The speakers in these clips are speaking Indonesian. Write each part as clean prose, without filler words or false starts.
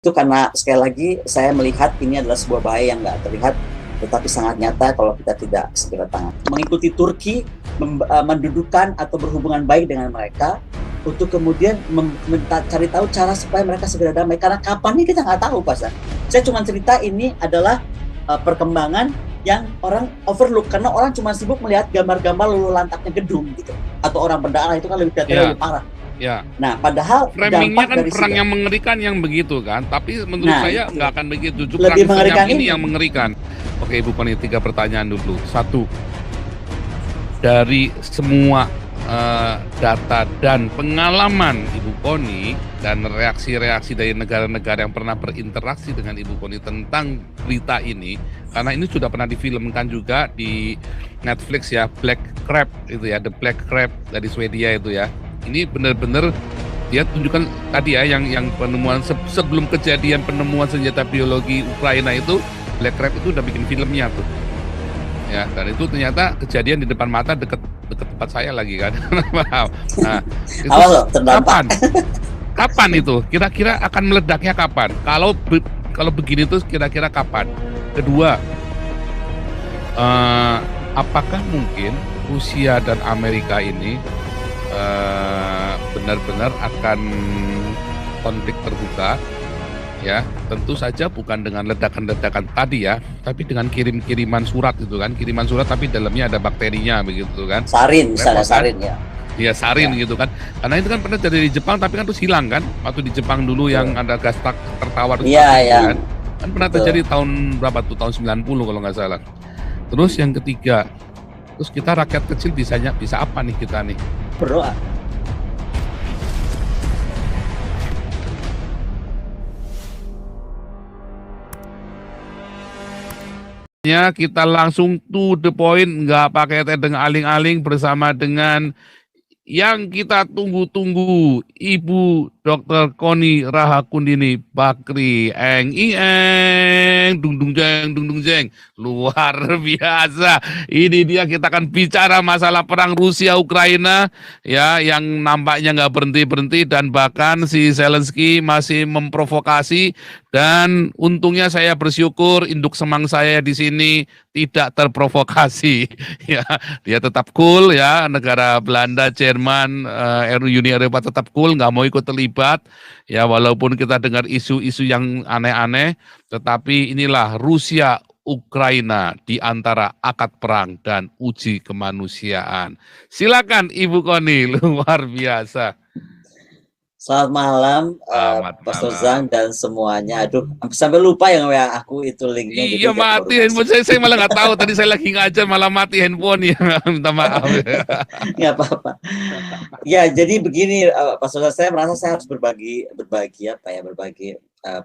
Itu karena sekali lagi saya melihat ini adalah sebuah bahaya yang nggak terlihat tetapi sangat nyata kalau kita tidak segera tangan. Mengikuti Turki, mendudukan atau berhubungan baik dengan mereka untuk kemudian cari tahu cara supaya mereka segera damai. Karena kapannya kita nggak tahu, Pak. Saya cuma cerita ini adalah perkembangan yang orang overlook karena orang cuma sibuk melihat gambar-gambar lalu lantaknya gedung gitu atau orang berdarah itu kan lebih lebih parah. Ya. Nah, padahal framingnya kan perang yang mengerikan yang begitu kan, tapi menurut saya nggak akan begitu. Justru lebih mengerikan ini yang mengerikan. Oke, Ibu Koni, 3 pertanyaan dulu. 1, dari semua data dan pengalaman Ibu Koni dan reaksi-reaksi dari negara-negara yang pernah berinteraksi dengan Ibu Koni tentang berita ini, karena ini sudah pernah difilmkan juga di Netflix ya, Black Crab itu ya, The Black Crab dari Swedia itu ya. Ini benar-benar dia tunjukkan tadi ya yang penemuan sebelum kejadian penemuan senjata biologi Ukraina itu, Black Crab itu udah bikin filmnya tuh. Ya, dan itu ternyata kejadian di depan mata deket tempat saya lagi kan. Nah, itu kapan itu? Kira-kira akan meledaknya kapan? Kalau begini tuh kira-kira kapan? Kedua, apakah mungkin Rusia dan Amerika ini benar-benar akan konflik terbuka, ya tentu saja bukan dengan ledakan-ledakan tadi ya, tapi dengan kiriman surat itu kan, kiriman surat tapi dalamnya ada bakterinya begitu kan, sarin misalnya, sarin ya. Iya, sarin ya. Gitu kan, karena itu kan pernah terjadi di Jepang tapi kan terus hilang kan, waktu di Jepang dulu yang ada gas tertawar itu ya. Kan pernah terjadi tahun berapa tuh, tahun 90 kalau nggak salah. Terus yang ketiga, terus kita rakyat kecil bisa apa nih kita nih? Berdoa. Kita langsung to the point, nggak pakai tedeng aling-aling, bersama dengan yang kita tunggu-tunggu, Ibu Dr. Koni Rahakundini Bakri. Dung jeng. Luar biasa. Ini dia, kita akan bicara masalah perang Rusia Ukraina ya, yang nampaknya nggak berhenti-berhenti dan bahkan si Zelensky masih memprovokasi, dan untungnya saya bersyukur induk semang saya di sini tidak terprovokasi ya, dia tetap cool ya, negara Belanda, Jerman, Uni Eropa tetap cool, nggak mau ikut terlibat ya, walaupun kita dengar isu-isu yang aneh-aneh, tetapi inilah Rusia Ukraina di antara akad perang dan uji kemanusiaan. Silakan Ibu Koni, luar biasa. Selamat malam, Pastor Zhang dan semuanya. Aduh, sampai lupa yang WA aku itu linknya. Iya, mati handphone saya malah nggak tahu. Tadi saya lagi ngajar malah mati handphone ya. Minta maaf. Nggak apa-apa. Ya, jadi begini, Pastor Zhang, saya merasa saya harus berbagi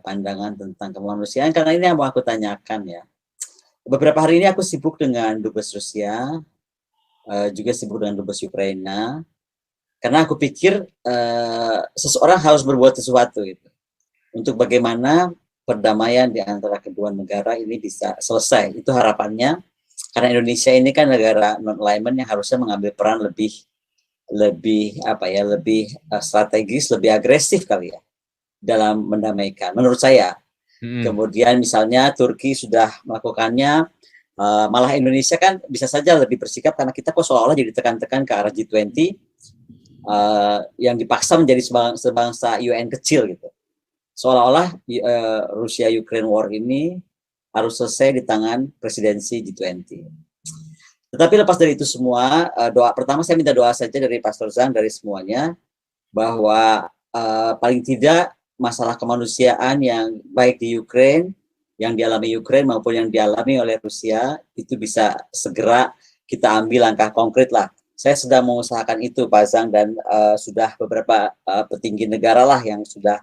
pandangan tentang kemanusiaan, karena ini yang mau aku tanyakan ya. Beberapa hari ini aku sibuk dengan dubes Rusia, juga sibuk dengan dubes Ukraina. Karena aku pikir seseorang harus berbuat sesuatu gitu, untuk bagaimana perdamaian di antara kedua negara ini bisa selesai. Itu harapannya, karena Indonesia ini kan negara non-alignment yang harusnya mengambil peran lebih strategis, lebih agresif kali ya dalam mendamaikan, menurut saya. Kemudian misalnya Turki sudah melakukannya, malah Indonesia kan bisa saja lebih bersikap, karena kita kok seolah-olah jadi tekan-tekan ke arah G20, yang dipaksa menjadi sebangsa UN kecil gitu. Seolah-olah Rusia Ukraine war ini harus selesai di tangan presidensi G20. Tetapi lepas dari itu semua, doa pertama saya minta doa saja dari Pastor Zhang, dari semuanya, bahwa paling tidak masalah kemanusiaan yang baik di Ukraine, yang dialami Ukraine maupun yang dialami oleh Rusia, itu bisa segera kita ambil langkah konkret lah. Saya sedang mengusahakan itu, Pak Zhang, dan sudah beberapa petinggi negara lah yang sudah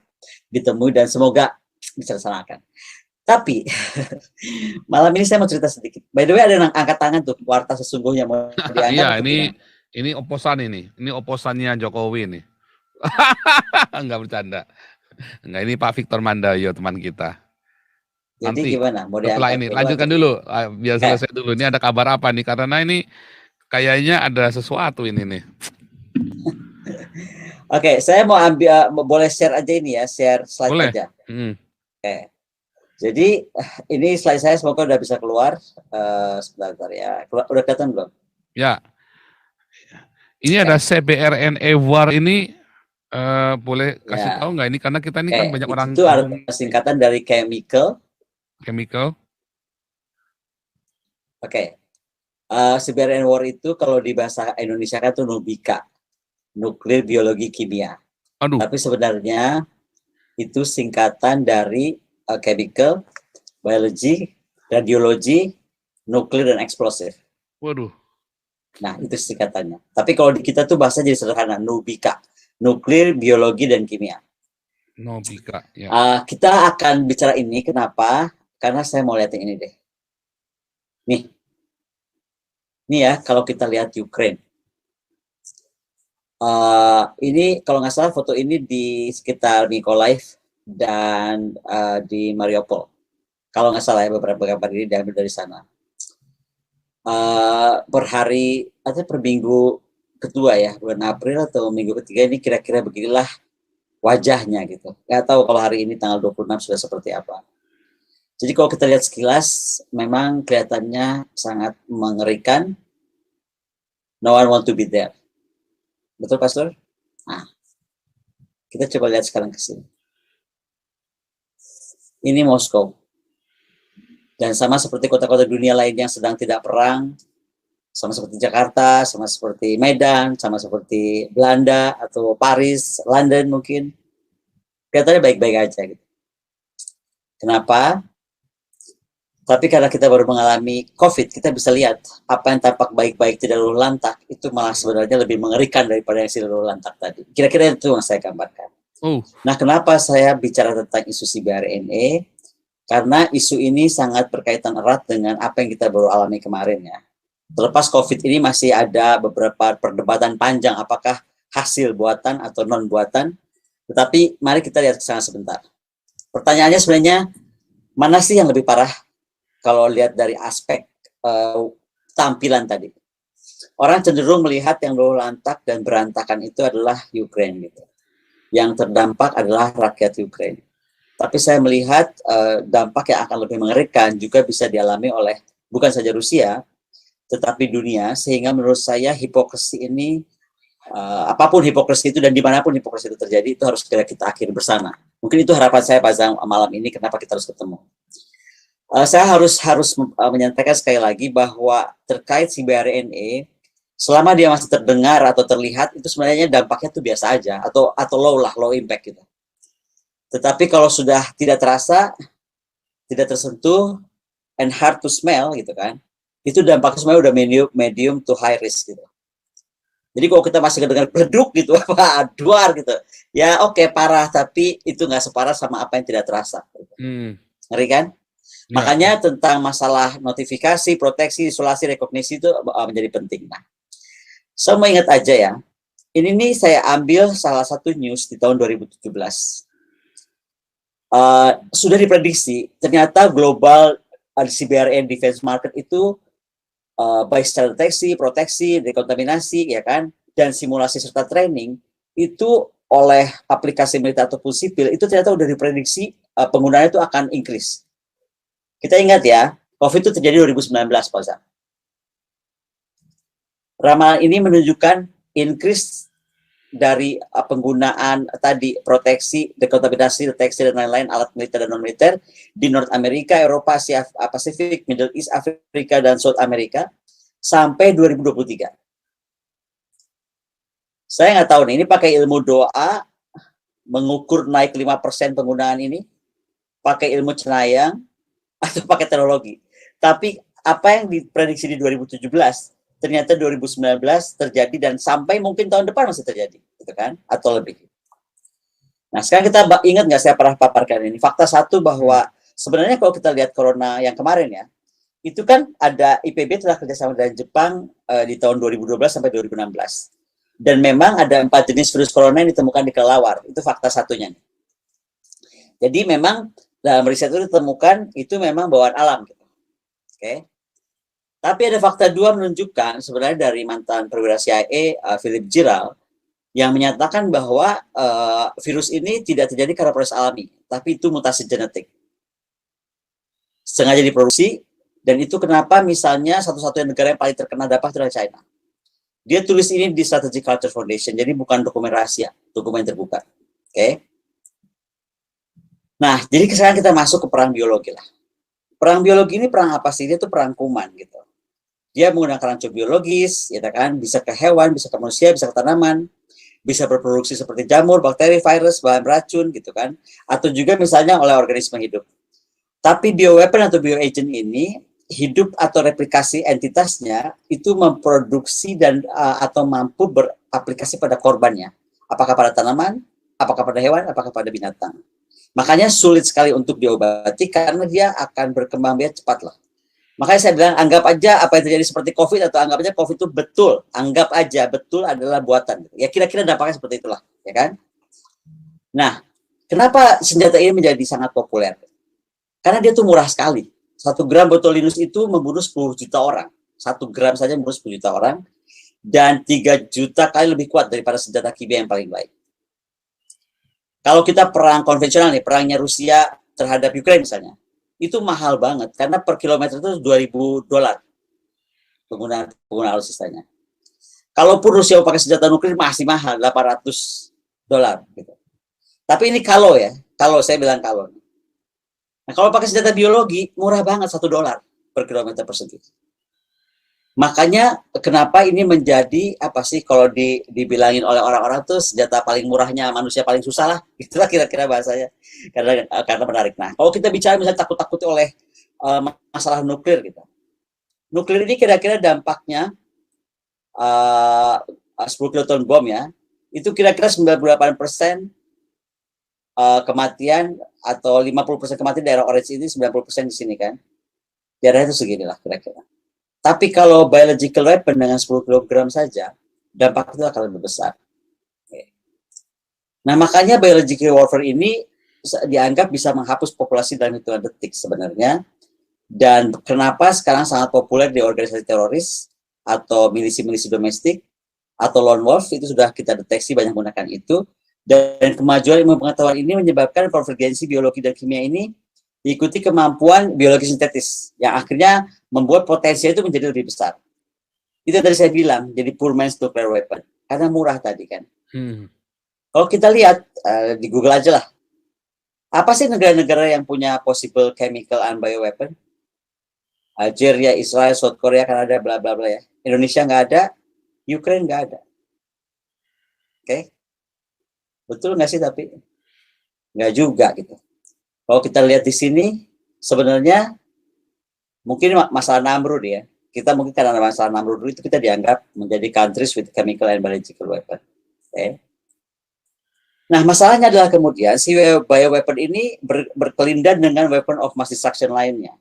ditemui, dan semoga bisa dilaksanakan. Tapi malam ini saya mau cerita sedikit. By the way, ada yang angkat tangan tuh, warta sesungguhnya mau diangkat. Iya, ini oposan ini oposannya Jokowi nih. Enggak bercanda. Enggak, ini Pak Victor Mandayo, teman kita. Jadi nanti gimana? Mau setelah ini lanjutkan dulu, biar selesai dulu. Ini ada kabar apa nih? Karena ini kayaknya ada sesuatu ini nih. Oke, saya mau boleh share aja ini ya, share slide aja. Oke. Jadi ini slide saya semoga udah bisa keluar. Sebentar ya. Udah kelihatan belum? Ya. Ini ada CBRNE War ini boleh kasih Ya. tahu nggak ini, karena kita ini kan banyak orang Itu singkatan dari chemical. Oke. CBRN War itu kalau di bahasa Indonesia kan itu NUBIKA, nuklir biologi kimia. Aduh. Tapi sebenarnya itu singkatan dari chemical, biology, radiologi, nuklir dan eksplosif. Waduh. Nah, itu singkatannya. Tapi kalau di kita tuh bahasa jadi sederhana, NUBIKA, nuklir biologi dan kimia. NUBIKA, ya. Kita akan bicara ini kenapa? Karena saya mau lihat yang ini deh. Nih ya, kalau kita lihat Ukraine. Ini kalau nggak salah foto ini di sekitar Mykolaiv dan di Mariupol. Kalau nggak salah ya, beberapa gambar ini diambil dari sana. Per hari atau per minggu kedua ya, bulan April atau minggu ketiga ini kira-kira beginilah wajahnya gitu. Nggak tahu kalau hari ini tanggal 26 sudah seperti apa. Jadi kalau kita lihat sekilas, memang kelihatannya sangat mengerikan. No one want to be there. Betul, Pastor? Nah, kita coba lihat sekarang ke sini. Ini Moskow. Dan sama seperti kota-kota dunia lain yang sedang tidak perang, sama seperti Jakarta, sama seperti Medan, sama seperti Belanda atau Paris, London mungkin. Kelihatannya baik-baik aja gitu. Kenapa? Tapi karena kita baru mengalami COVID, kita bisa lihat apa yang tampak baik-baik tidak luluh lantak itu malah sebenarnya lebih mengerikan daripada yang si luluh lantak tadi. Kira-kira itu yang saya gambarkan. Nah, kenapa saya bicara tentang isu CBRNE? Karena isu ini sangat berkaitan erat dengan apa yang kita baru alami kemarin ya. Terlepas COVID ini masih ada beberapa perdebatan panjang apakah hasil buatan atau non buatan. Tetapi mari kita lihat ke sana sebentar. Pertanyaannya sebenarnya mana sih yang lebih parah? Kalau lihat dari aspek tampilan tadi, orang cenderung melihat yang luluh lantak dan berantakan itu adalah Ukraine gitu. Yang terdampak adalah rakyat Ukraine. Tapi saya melihat dampak yang akan lebih mengerikan juga bisa dialami oleh bukan saja Rusia, tetapi dunia. Sehingga menurut saya hipokrisi ini, apapun hipokrisi itu dan dimanapun hipokrisi itu terjadi, itu harus kita akhiri bersama. Mungkin itu harapan saya pada malam ini, kenapa kita harus ketemu. Saya harus menyampaikan sekali lagi bahwa terkait CBRNE, selama dia masih terdengar atau terlihat, itu sebenarnya dampaknya itu biasa aja, atau low impact gitu. Tetapi kalau sudah tidak terasa, tidak tersentuh, and hard to smell gitu kan, itu dampaknya sebenarnya udah medium to high risk gitu. Jadi kalau kita masih dengar beleduk gitu, duar gitu, ya oke, parah, tapi itu nggak separah sama apa yang tidak terasa. Ngeri kan? Makanya tentang masalah notifikasi, proteksi, isolasi, rekognisi itu menjadi penting. Nah, saya mau ingat aja ya, ini nih saya ambil salah satu news di tahun 2017. Sudah diprediksi, ternyata global CBRN defense market itu baik secara deteksi, proteksi, dekontaminasi, ya kan, dan simulasi serta training itu oleh aplikasi militer ataupun sipil itu ternyata sudah diprediksi penggunaannya itu akan increase. Kita ingat ya, COVID itu terjadi 2019, Pak Zak. Ramalan ini menunjukkan increase dari penggunaan tadi proteksi, dekontaminasi, deteksi dan lain-lain alat militer dan non-militer di North Amerika, Eropa, Asia Pasifik, Middle East, Afrika dan South Amerika sampai 2023. Saya nggak tahu nih, ini pakai ilmu doa mengukur naik 5% penggunaan ini, pakai ilmu cenayang atau pakai teknologi. Tapi apa yang diprediksi di 2017 ternyata 2019 terjadi dan sampai mungkin tahun depan masih terjadi, gitu kan? Atau lebih. Nah, sekarang kita ingat nggak saya pernah paparkan ini? Fakta satu bahwa sebenarnya kalau kita lihat corona yang kemarin ya, itu kan ada IPB telah kerjasama dengan Jepang di tahun 2012 sampai 2016. Dan memang ada 4 jenis virus corona yang ditemukan di kelelawar. Itu fakta satunya. Jadi memang dalam riset itu ditemukan itu memang bawaan alam gitu. Oke. Tapi ada fakta 2 menunjukkan sebenarnya dari mantan perwira CIA Philip Giral yang menyatakan bahwa virus ini tidak terjadi karena proses alami, tapi itu mutasi genetik. Sengaja diproduksi, dan itu kenapa misalnya satu-satunya negara yang paling terkena dampak adalah China. Dia tulis ini di Strategic Culture Foundation, jadi bukan dokumen rahasia, dokumen terbuka. Oke. Nah, jadi sekarang kita masuk ke perang biologi lah. Perang biologi ini perang apa sih? Dia itu perang kuman gitu. Dia menggunakan racun biologis, ya kan? Bisa ke hewan, bisa ke manusia, bisa ke tanaman, bisa berproduksi seperti jamur, bakteri, virus, bahan beracun gitu kan? Atau juga misalnya oleh organisme hidup. Tapi bioweapon atau bioagent ini hidup atau replikasi entitasnya itu memproduksi dan atau mampu beraplikasi pada korbannya. Apakah pada tanaman, apakah pada hewan, apakah pada binatang. Makanya sulit sekali untuk diobati karena dia akan berkembang biak cepat lah. Makanya saya bilang anggap aja apa yang terjadi seperti COVID atau anggap aja COVID itu betul. Anggap aja betul adalah buatan. Ya kira-kira dampaknya seperti itulah, ya kan? Nah, kenapa senjata ini menjadi sangat populer? Karena dia tuh murah sekali. 1 gram botulinus itu membunuh 10 juta orang. 1 gram saja membunuh 10 juta orang. Dan 3 juta kali lebih kuat daripada senjata kimia yang paling baik. Kalau kita perang konvensional nih, perangnya Rusia terhadap Ukraina misalnya, itu mahal banget karena per kilometer itu $2.000 penggunaan alutsistanya. Kalaupun Rusia mau pakai senjata nuklir masih mahal, $800 gitu. Tapi ini kalau saya bilang kalau. Nah, kalau pakai senjata biologi murah banget $1 per kilometer persegi. Makanya kenapa ini menjadi apa sih kalau dibilangin oleh orang-orang tuh senjata paling murahnya manusia paling susah lah, itulah kira-kira bahasanya, karena menarik. Nah, kalau kita bicara misalnya takut-takuti oleh masalah nuklir gitu, nuklir ini kira-kira dampaknya 10 kiloton bom ya, itu kira-kira 98% kematian atau 50% kematian daerah orange ini, 90% di sini kan, daerah itu seginilah kira-kira. Tapi kalau biological weapon dengan 10 kg saja, dampak itu akan lebih besar. Nah, makanya biological warfare ini dianggap bisa menghapus populasi dalam hitungan detik sebenarnya. Dan kenapa sekarang sangat populer di organisasi teroris atau milisi-milisi domestik atau lone wolf, itu sudah kita deteksi banyak menggunakan itu. Dan kemajuan ilmu pengetahuan ini menyebabkan konvergensi biologi dan kimia ini diikuti kemampuan biologi sintetis yang akhirnya membuat potensi itu menjadi lebih besar. Itu tadi saya bilang, jadi poor man's nuclear weapon karena murah tadi kan. Kalau kita lihat di Google aja lah, apa sih negara-negara yang punya possible chemical and bioweapon? Algeria, Israel, South Korea, Kanada, bla bla bla ya. Indonesia nggak ada, Ukraine nggak ada. Oke, betul nggak sih? Tapi nggak juga gitu. Kalau kita lihat di sini, sebenarnya mungkin masalah Namrud ya. Kita mungkin karena masalah Namrud itu kita dianggap menjadi countries with chemical and biological weapon. Okay. Nah, masalahnya adalah kemudian si bioweapon ini berkelindan dengan weapon of mass destruction lainnya.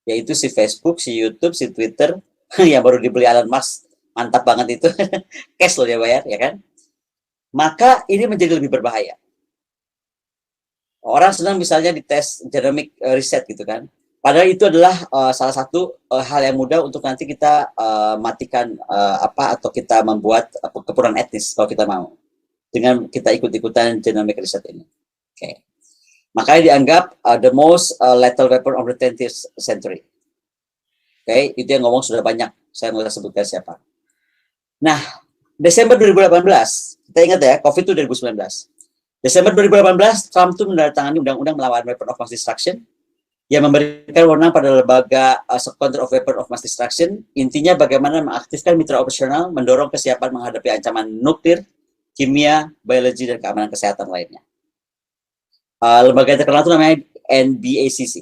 Yaitu si Facebook, si YouTube, si Twitter, yang baru dibeli Elon Musk. Mantap banget itu. Cash loh dia bayar, ya kan? Maka ini menjadi lebih berbahaya. Orang sedang misalnya dites genomic reset gitu kan. Padahal itu adalah salah satu hal yang mudah untuk nanti kita matikan atau kita membuat kepuruan etnis kalau kita mau. Dengan kita ikut-ikutan genomic reset ini. Okay. Makanya dianggap the most lethal weapon of the 20th century. Okay, itu yang ngomong sudah banyak. Saya nggak sebutkan siapa. Nah, Desember 2018, kita ingat ya, COVID itu 2019. Desember 2018, Trump itu menandatangani undang-undang melawan weapon of mass destruction yang memberikan wewenang pada lembaga Subcontractor of Weapon of Mass Destruction. Intinya bagaimana mengaktifkan mitra operasional, mendorong kesiapan menghadapi ancaman nuklir, kimia, biologi, dan keamanan kesehatan lainnya. Lembaga yang terkenal itu namanya NBACC.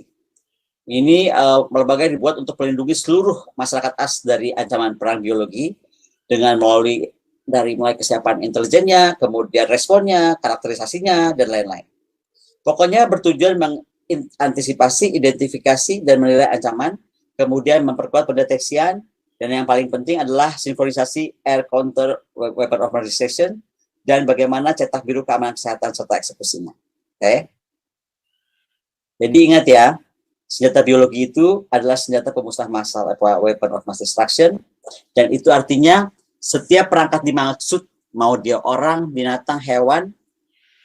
Ini lembaga yang dibuat untuk melindungi seluruh masyarakat as dari ancaman perang biologi dengan melalui dari mulai kesiapan intelijennya, kemudian responnya, karakterisasinya, dan lain-lain. Pokoknya bertujuan mengantisipasi, identifikasi, dan menilai ancaman, kemudian memperkuat pendeteksian, dan yang paling penting adalah sinkronisasi air counter weapon of mass destruction, dan bagaimana cetak biru keamanan kesehatan serta eksekusinya. Oke? Jadi ingat ya, senjata biologi itu adalah senjata pemusnah massal, weapon of mass destruction, dan itu artinya setiap perangkat dimaksud mau dia orang, binatang, hewan,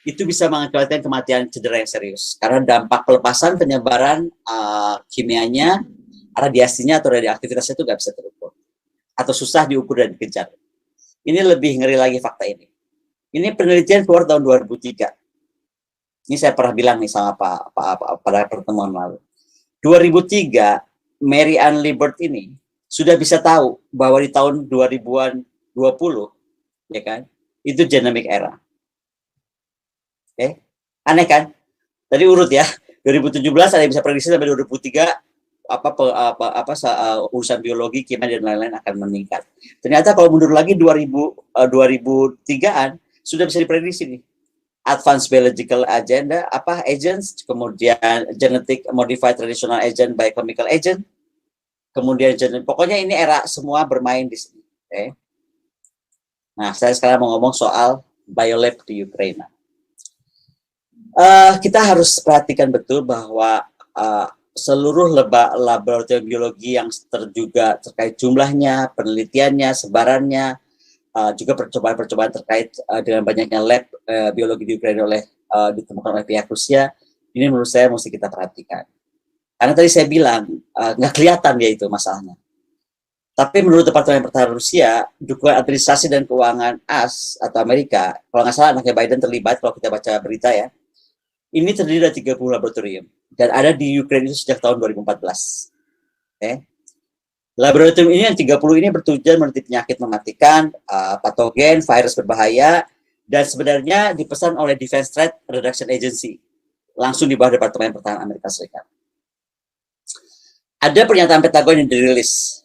itu bisa mengakibatkan kematian cedera yang serius. Karena dampak pelepasan penyebaran kimianya, radiasinya atau radioaktivitasnya itu nggak bisa terukur. Atau susah diukur dan dikejar. Ini lebih ngeri lagi fakta ini. Ini penelitian keluar tahun 2003. Ini saya pernah bilang nih sama pada pertemuan lalu. 2003, Mary Ann Liebert ini sudah bisa tahu bahwa di tahun 2020, ya kan, itu genomic era. Oke, aneh kan? Tadi urut ya, 2017 ada yang bisa prediksi sampai 2003 urusan biologi, kimia dan lain-lain akan meningkat. Ternyata kalau mundur lagi 2003-an sudah bisa diprediksi nih. Advanced biological agenda, agents, kemudian genetic modified traditional agent, biochemical agent, kemudian pokoknya ini era semua bermain di sini. Okay. Nah, saya sekarang mau ngomong soal biolab di Ukraina. Kita harus perhatikan betul bahwa seluruh laboratorium biologi yang juga terkait jumlahnya, penelitiannya, sebarannya, juga percobaan-percobaan terkait dengan banyaknya lab biologi di Ukraina ditemukan oleh pihak Rusia, ini menurut saya mesti kita perhatikan. Karena tadi saya bilang, nggak kelihatan ya itu masalahnya. Tapi menurut Departemen Pertahanan Rusia, dukungan administrasi dan keuangan AS atau Amerika, kalau nggak salah anaknya Biden terlibat kalau kita baca berita ya, ini terdiri dari 30 laboratorium dan ada di Ukraina itu sejak tahun 2014. Okay. Laboratorium ini yang 30 ini bertujuan meneliti penyakit mematikan, patogen, virus berbahaya, dan sebenarnya dipesan oleh Defense Threat Reduction Agency, langsung di bawah Departemen Pertahanan Amerika Serikat. Ada pernyataan Pentagon yang dirilis,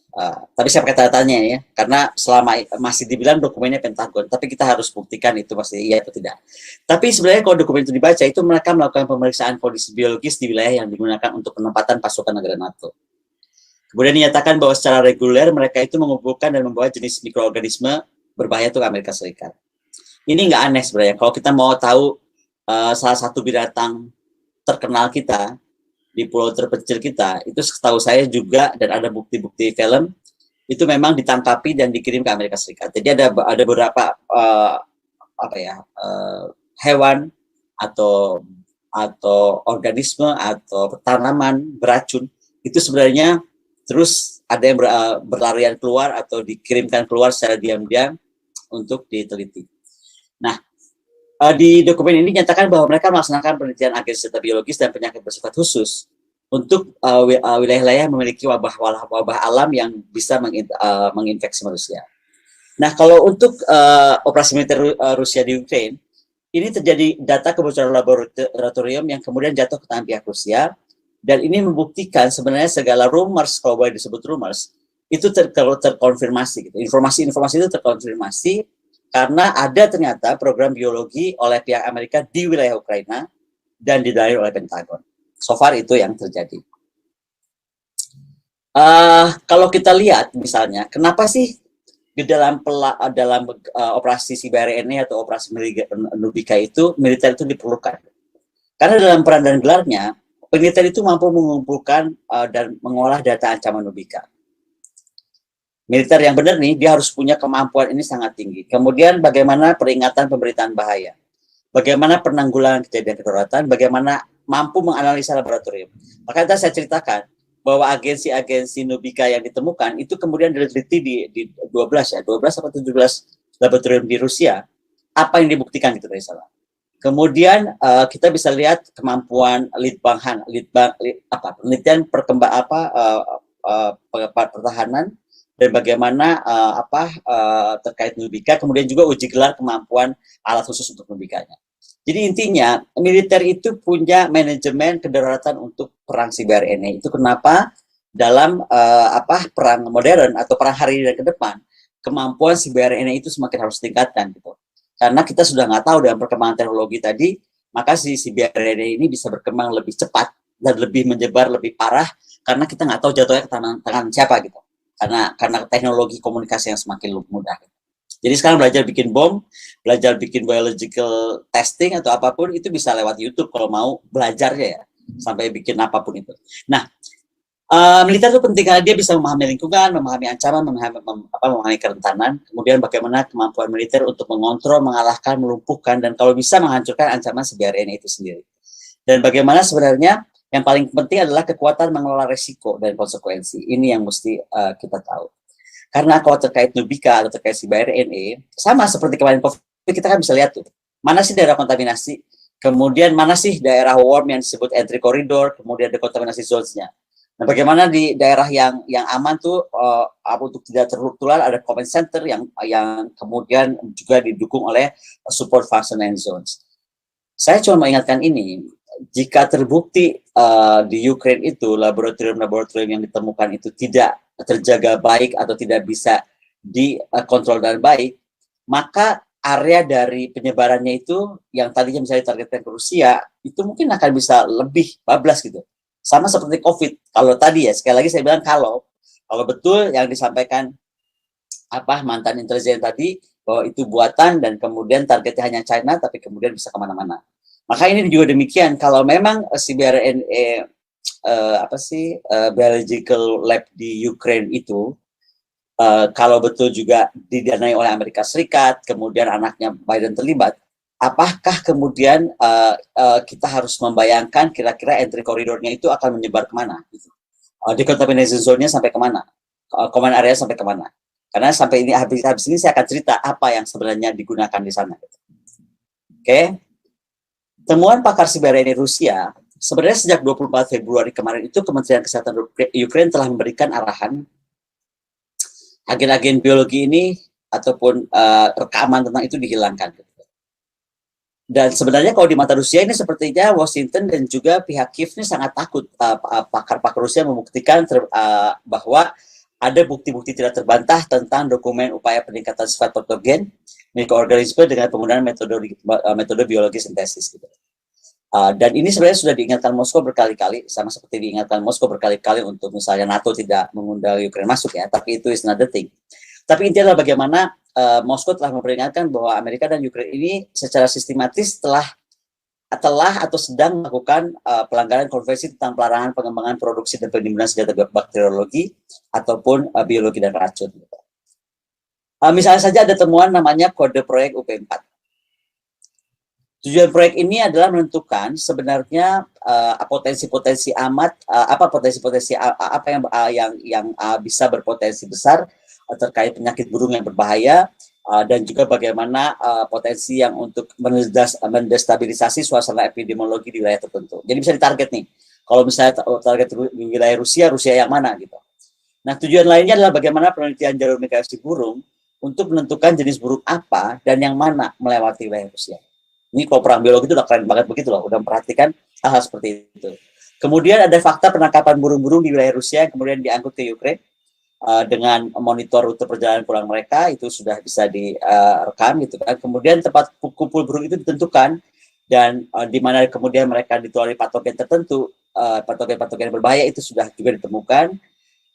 tapi saya pakai tanda tanya ya, karena selama masih dibilang dokumennya Pentagon, tapi kita harus buktikan itu masih iya atau tidak. Tapi sebenarnya kalau dokumen itu dibaca, itu mereka melakukan pemeriksaan kondisi biologis di wilayah yang digunakan untuk penempatan pasukan negara NATO. Kemudian dinyatakan bahwa secara reguler mereka itu mengumpulkan dan membawa jenis mikroorganisme berbahaya untuk Amerika Serikat. Ini nggak aneh sebenarnya. Kalau kita mau tahu salah satu binatang terkenal kita di pulau terpencil kita, itu setahu saya juga dan ada bukti-bukti film itu memang ditangkapi dan dikirim ke Amerika Serikat. Jadi ada beberapa hewan atau organisme atau tanaman beracun itu sebenarnya terus ada yang berlarian keluar atau dikirimkan keluar secara diam-diam untuk diteliti. Nah, di dokumen ini dinyatakan bahwa mereka melaksanakan penelitian agens data biologis dan penyakit bersifat khusus untuk wilayah-wilayah memiliki wabah alam yang bisa menginfeksi manusia. Nah, kalau untuk operasi militer Rusia di Ukraina, ini terjadi data kebocoran laboratorium yang kemudian jatuh ke tangan pihak Rusia. Dan ini membuktikan sebenarnya segala rumors, kalau boleh disebut rumors, itu terkonfirmasi. Gitu. Informasi-informasi itu terkonfirmasi karena ada ternyata program biologi oleh pihak Amerika di wilayah Ukraina dan didalami oleh Pentagon. So far itu yang terjadi. Kalau kita lihat misalnya, kenapa sih di dalam operasi CBRN atau operasi Nubika itu militer itu diperlukan? Karena dalam peran dan gelarnya, penelitian itu mampu mengumpulkan dan mengolah data ancaman Nubika. Militer yang benar nih, dia harus punya kemampuan ini sangat tinggi. Kemudian bagaimana peringatan pemberitaan bahaya, bagaimana penanggulangan kejadian kedaruratan, bagaimana mampu menganalisa laboratorium. Makanya saya ceritakan bahwa agensi-agensi Nubika yang ditemukan itu kemudian diteliti di 12 atau 17 laboratorium di Rusia. Apa yang dibuktikan gitu dari sana. Kemudian kita bisa lihat kemampuan penelitian pertahanan dan bagaimana terkait Nubika, kemudian juga uji gelar kemampuan alat khusus untuk Nubikanya. Jadi intinya militer itu punya manajemen kedaruratan untuk perang CBRN. Itu kenapa dalam perang modern atau perang hari ini dan ke depan kemampuan CBRN itu semakin harus ditingkatkan gitu. Karena kita sudah nggak tahu dengan perkembangan teknologi tadi, maka si CBRN ini bisa berkembang lebih cepat dan lebih menyebar lebih parah karena kita nggak tahu jatuhnya ke tangan siapa gitu. Karena teknologi komunikasi yang semakin mudah. Jadi sekarang belajar bikin bom, belajar bikin biological testing atau apapun itu bisa lewat YouTube kalau mau belajarnya ya sampai bikin apapun itu. Nah, Militer itu penting karena dia bisa memahami lingkungan, memahami ancaman, memahami kerentanan, kemudian bagaimana kemampuan militer untuk mengontrol, mengalahkan, melumpuhkan, dan kalau bisa menghancurkan ancaman si BRN itu sendiri. Dan bagaimana sebenarnya yang paling penting adalah kekuatan mengelola resiko dan konsekuensi. Ini yang mesti kita tahu. Karena kalau terkait Nubika atau terkait si BRNE, sama seperti kemarin COVID, kita kan bisa lihat tuh, mana sih daerah kontaminasi, kemudian mana sih daerah warm yang disebut entry corridor, kemudian dekontaminasi zones-nya. Nah, bagaimana di daerah yang aman tuh untuk tidak tertular ada command center yang kemudian juga didukung oleh support function and zones. Saya cuma mengingatkan ini, jika terbukti di Ukraine itu laboratorium yang ditemukan itu tidak terjaga baik atau tidak bisa dikontrol dengan baik, maka area dari penyebarannya itu yang tadinya misalnya ditargetkan ke Rusia itu mungkin akan bisa lebih bablas gitu. Sama seperti COVID. Kalau tadi ya, sekali lagi saya bilang kalau betul yang disampaikan mantan intelijen tadi, bahwa itu buatan dan kemudian targetnya hanya China, tapi kemudian bisa kemana-mana. Maka ini juga demikian, kalau memang si BRNE, biological lab di Ukraine itu, kalau betul juga didanai oleh Amerika Serikat, kemudian anaknya Biden terlibat, apakah kemudian kita harus membayangkan kira-kira entry koridornya itu akan menyebar kemana? Gitu. Decontamination zone-nya sampai kemana? Command area sampai kemana? Karena sampai ini habis ini saya akan cerita apa yang sebenarnya digunakan di sana. Gitu. Oke. Temuan pakar BRNE Rusia, sebenarnya sejak 24 Februari kemarin itu Kementerian Kesehatan Ukraine telah memberikan arahan agen-agen biologi ini ataupun rekaman tentang itu dihilangkan. Dan sebenarnya kalau di mata Rusia ini sepertinya Washington dan juga pihak Kiev ini sangat takut pakar-pakar Rusia membuktikan bahwa ada bukti-bukti tidak terbantah tentang dokumen upaya peningkatan sifat patogen mikroorganisme dengan penggunaan metode biologi sintesis. Gitu. Dan ini sebenarnya sudah diingatkan Moskow berkali-kali, sama seperti diingatkan Moskow berkali-kali untuk misalnya NATO tidak mengundang Ukraina masuk ya, tapi itu is another thing. Tapi intinya adalah bagaimana Moskow telah memperingatkan bahwa Amerika dan Ukraina ini secara sistematis telah atau sedang melakukan pelanggaran konvensi tentang pelarangan pengembangan produksi dan penimbunan senjata bakteriologi ataupun biologi dan racun. Misalnya saja ada temuan namanya kode proyek UP4. Tujuan proyek ini adalah menentukan sebenarnya potensi-potensi yang bisa berpotensi besar terkait penyakit burung yang berbahaya dan juga bagaimana potensi yang untuk mendestabilisasi suasana epidemiologi di wilayah tertentu. Jadi bisa ditarget nih. Kalau misalnya target di wilayah Rusia yang mana gitu. Nah, tujuan lainnya adalah bagaimana penelitian jalur migrasi burung untuk menentukan jenis burung apa dan yang mana melewati wilayah Rusia. Ini kalau perang biologi itu udah keren banget begitu loh, udah memperhatikan hal-hal seperti itu. Kemudian ada fakta penangkapan burung-burung di wilayah Rusia yang kemudian diangkut ke Ukraine dengan monitor rute perjalanan pulang mereka, itu sudah bisa direkam gitu kan. Kemudian tempat kumpul burung itu ditentukan dan di mana kemudian mereka ditulari patogen tertentu, patogen-patogen berbahaya itu sudah juga ditemukan.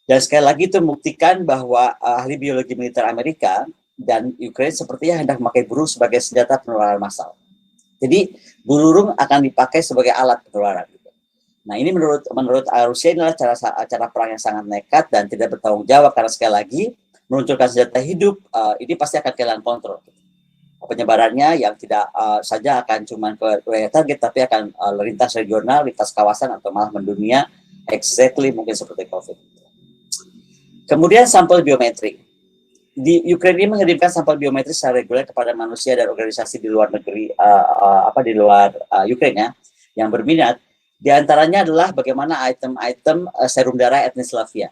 Dan sekali lagi itu membuktikan bahwa ahli biologi militer Amerika dan Ukraine sepertinya hendak memakai burung sebagai senjata penularan massal. Jadi burung akan dipakai sebagai alat penularan. Gitu. Nah ini menurut Rusia ini adalah cara perang yang sangat nekat dan tidak bertanggung jawab karena sekali lagi meluncurkan senjata hidup ini pasti akan kehilangan kontrol. Gitu. Penyebarannya yang tidak saja akan cuma ke wilayah target tapi akan lintas regional, lintas kawasan atau malah mendunia, exactly mungkin seperti COVID. Kemudian sampel biometrik. Di Ukraina ini mengirimkan sampel biometrik secara reguler kepada manusia dan organisasi di luar negeri, di luar Ukraina yang berminat. Di antaranya adalah bagaimana item-item serum darah etnis Slavia.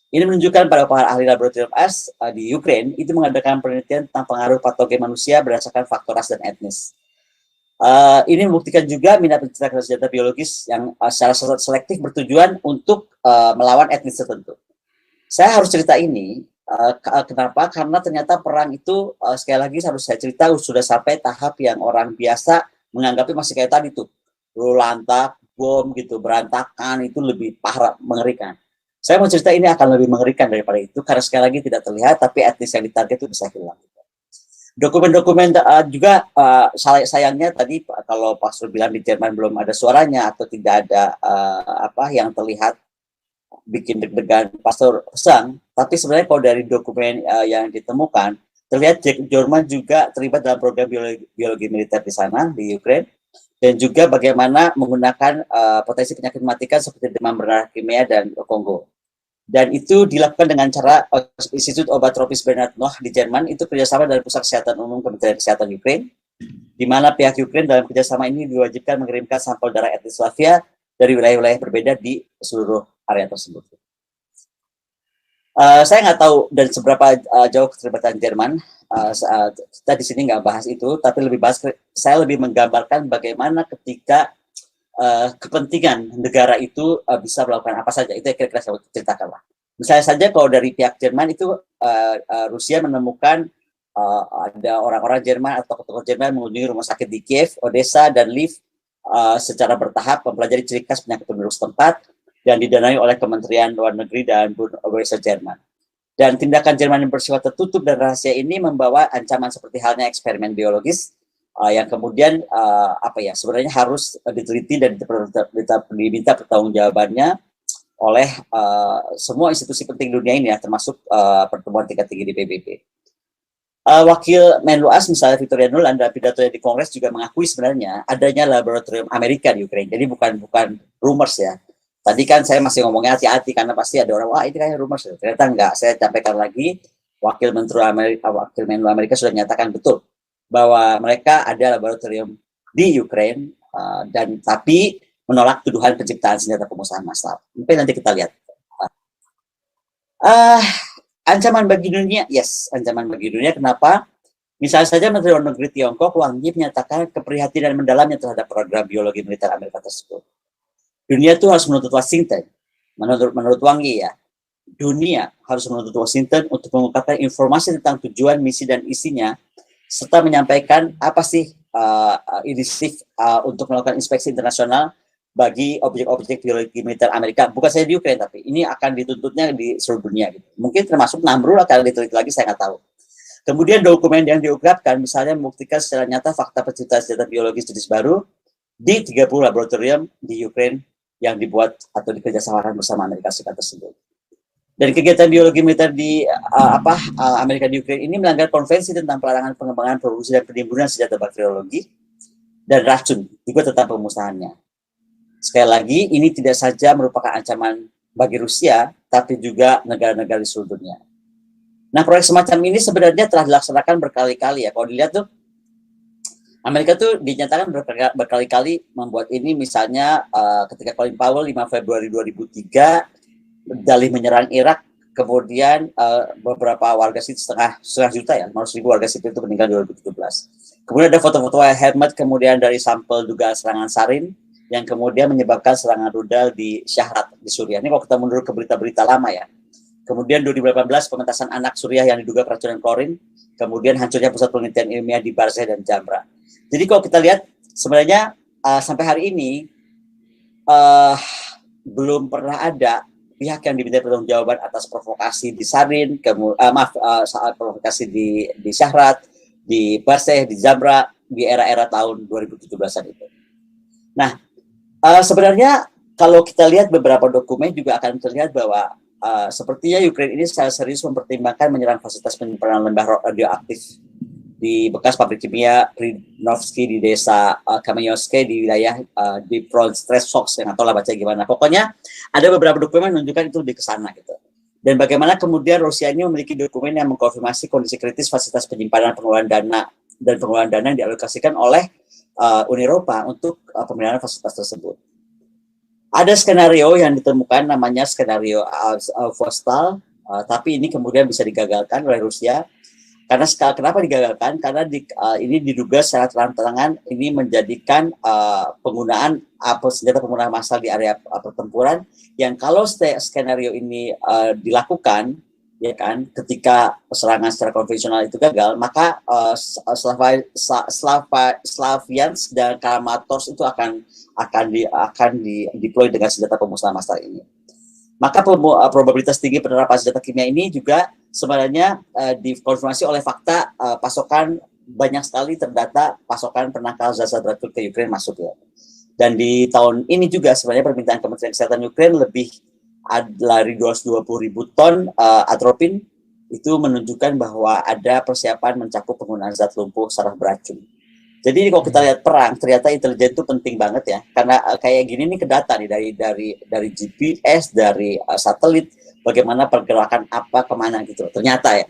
Ini menunjukkan pada para ahli laboratorium AS di Ukraina itu mengadakan penelitian tentang pengaruh patogen manusia berdasarkan faktor ras dan etnis. Ini membuktikan juga minat penciptaan senjata biologis yang secara selektif bertujuan untuk melawan etnis tertentu. Saya harus cerita ini, kenapa? Karena ternyata perang itu, sekali lagi harus saya cerita, sudah sampai tahap yang orang biasa menganggapnya masih kayak tadi tuh. Lantak, bom gitu, berantakan, itu lebih parah, mengerikan. Saya mau cerita ini akan lebih mengerikan daripada itu, karena sekali lagi tidak terlihat, tapi etnis yang ditarget itu bisa hilang. Dokumen-dokumen juga, sayangnya tadi kalau Pak Sur bilang di Jerman belum ada suaranya, atau tidak ada yang terlihat bikin deg-degan Pastor Sang, tapi sebenarnya kalau dari dokumen yang ditemukan, terlihat Jerman juga terlibat dalam program biologi militer di sana, di Ukraine, dan juga bagaimana menggunakan potensi penyakit mematikan seperti demam berdarah Crimea dan Kongo. Dan itu dilakukan dengan cara Institut Obat Tropis Bernard Noah di Jerman, itu kerjasama dari Pusat Kesehatan Umum Kementerian Kesehatan Ukraine, di mana pihak Ukraine dalam kerjasama ini diwajibkan mengirimkan sampel darah etnis Slavia dari wilayah-wilayah berbeda di seluruh area tersebut. Saya nggak tahu dan seberapa jauh keterlibatan Jerman. Kita di sini nggak bahas itu, tapi saya lebih menggambarkan bagaimana ketika kepentingan negara itu bisa melakukan apa saja. Itu yang kira-kira saya ceritakan lah. Misalnya saja kalau dari pihak Jerman itu Rusia menemukan ada orang-orang Jerman atau tokoh Jerman mengunjungi rumah sakit di Kiev, Odessa, dan Lviv secara bertahap mempelajari ciri khas penyakit penduduk setempat dan didanai oleh Kementerian Luar Negeri dan Bundeswehr Jerman. Dan tindakan Jerman yang bersifat tertutup dan rahasia ini membawa ancaman seperti halnya eksperimen biologis yang kemudian sebenarnya harus diteliti dan diminta pertanggungjawabannya oleh semua institusi penting dunia ini ya, termasuk pertemuan tingkat tinggi di PBB. Wakil Menluas misalnya Victoria Nuland dalam pidatonya di Kongres juga mengakui sebenarnya adanya laboratorium Amerika di Ukraina. Jadi bukan rumors ya. Tadi kan saya masih ngomongnya hati-hati karena pasti ada orang wah ini kayak rumors. Ternyata enggak. Saya sampaikan lagi Wakil Menlu Amerika sudah menyatakan betul bahwa mereka ada laboratorium di Ukraina dan tapi menolak tuduhan penciptaan senjata pemusnahan massal. Mungkin nanti kita lihat. Ancaman bagi dunia, yes, ancaman bagi dunia. Kenapa? Misalnya saja Menteri Luar Negeri Tiongkok, Wang Yi, menyatakan keprihatinan mendalamnya terhadap program biologi militer Amerika tersebut. Dunia itu harus menuntut Washington, menurut Wang Yi ya. Dunia harus menuntut Washington untuk mengungkapkan informasi tentang tujuan, misi, dan isinya, serta menyampaikan apa sih inisiatif untuk melakukan inspeksi internasional bagi objek-objek biologi militer Amerika, bukan saja di Ukraina, tapi ini akan dituntutnya di seluruh dunia. Gitu. Mungkin termasuk Namru akan diteliti lagi, saya nggak tahu. Kemudian dokumen yang diungkapkan, misalnya membuktikan secara nyata fakta penciptaan senjata biologis jenis baru di 30 laboratorium di Ukraina yang dibuat atau dikerjasamakan bersama Amerika Serikat tersebut. Dan kegiatan biologi militer di Amerika di Ukraina ini melanggar konvensi tentang pelarangan pengembangan, produksi, dan penimbunan senjata bakteriologi dan racun, juga tentang pemusnahannya. Sekali lagi, ini tidak saja merupakan ancaman bagi Rusia, tapi juga negara-negara di seluruh dunia. Nah, proyek semacam ini sebenarnya telah dilaksanakan berkali-kali ya. Kalau dilihat tuh, Amerika tuh dinyatakan berkali-kali membuat ini, misalnya ketika Colin Powell 5 Februari 2003, dalih menyerang Irak, kemudian beberapa warga sipil setengah juta ya, 500.000 warga sipil itu meninggal 2017. Kemudian ada foto-foto Helmet kemudian dari sampel dugaan serangan sarin, yang kemudian menyebabkan serangan rudal di Syahrat di Suriah. Ini kalau kita mundur ke berita-berita lama ya. Kemudian 2018 pementasan anak Suriah yang diduga keracunan klorin, kemudian hancurnya pusat penelitian ilmiah di Barzeh dan Jamra. Jadi kalau kita lihat sebenarnya sampai hari ini belum pernah ada pihak yang diminta pertanggungjawaban atas provokasi di Sarin, saat provokasi di Syahrat, di Barzeh, di Jamra di era-era tahun 2017-an itu. Nah, sebenarnya kalau kita lihat beberapa dokumen juga akan terlihat bahwa sepertinya Ukraina ini secara serius mempertimbangkan menyerang fasilitas penyimpanan limbah radioaktif di bekas pabrik kimia Prinovsky di desa Kamyovsky di wilayah di Prostresovsk, yang atau lah baca gimana. Pokoknya ada beberapa dokumen menunjukkan itu lebih ke sana gitu. Dan bagaimana kemudian Rusia ini memiliki dokumen yang mengkonfirmasi kondisi kritis fasilitas penyimpanan pengeluaran dana yang dialokasikan oleh Uni Eropa untuk pemeliharaan fasilitas tersebut. Ada skenario yang ditemukan namanya skenario Vostal, tapi ini kemudian bisa digagalkan oleh Rusia. Karena kenapa digagalkan? Karena ini diduga secara terang-terangan ini menjadikan penggunaan senjata pembunuh massal di area pertempuran yang kalau skenario ini dilakukan, ya kan, ketika serangan secara konvensional itu gagal, maka Slaviansk dan Kramatorsk itu akan deploy dengan senjata pemusnahan massal ini. Maka probabilitas tinggi penerapan senjata kimia ini juga sebenarnya dikonfirmasi oleh fakta pasokan banyak sekali terdata pasokan penangkal zat racun ke Ukraina masuk ya. Dan di tahun ini juga sebenarnya permintaan Kementerian Kesehatan Ukraina lebih dari 220.000 ton atropin itu menunjukkan bahwa ada persiapan mencakup penggunaan zat lumpuh saraf beracun. Jadi ini kalau kita lihat perang, ternyata intelijen itu penting banget ya, karena kayak gini nih ke data nih dari GPS, dari satelit, bagaimana pergerakan apa kemana gitu. Ternyata ya.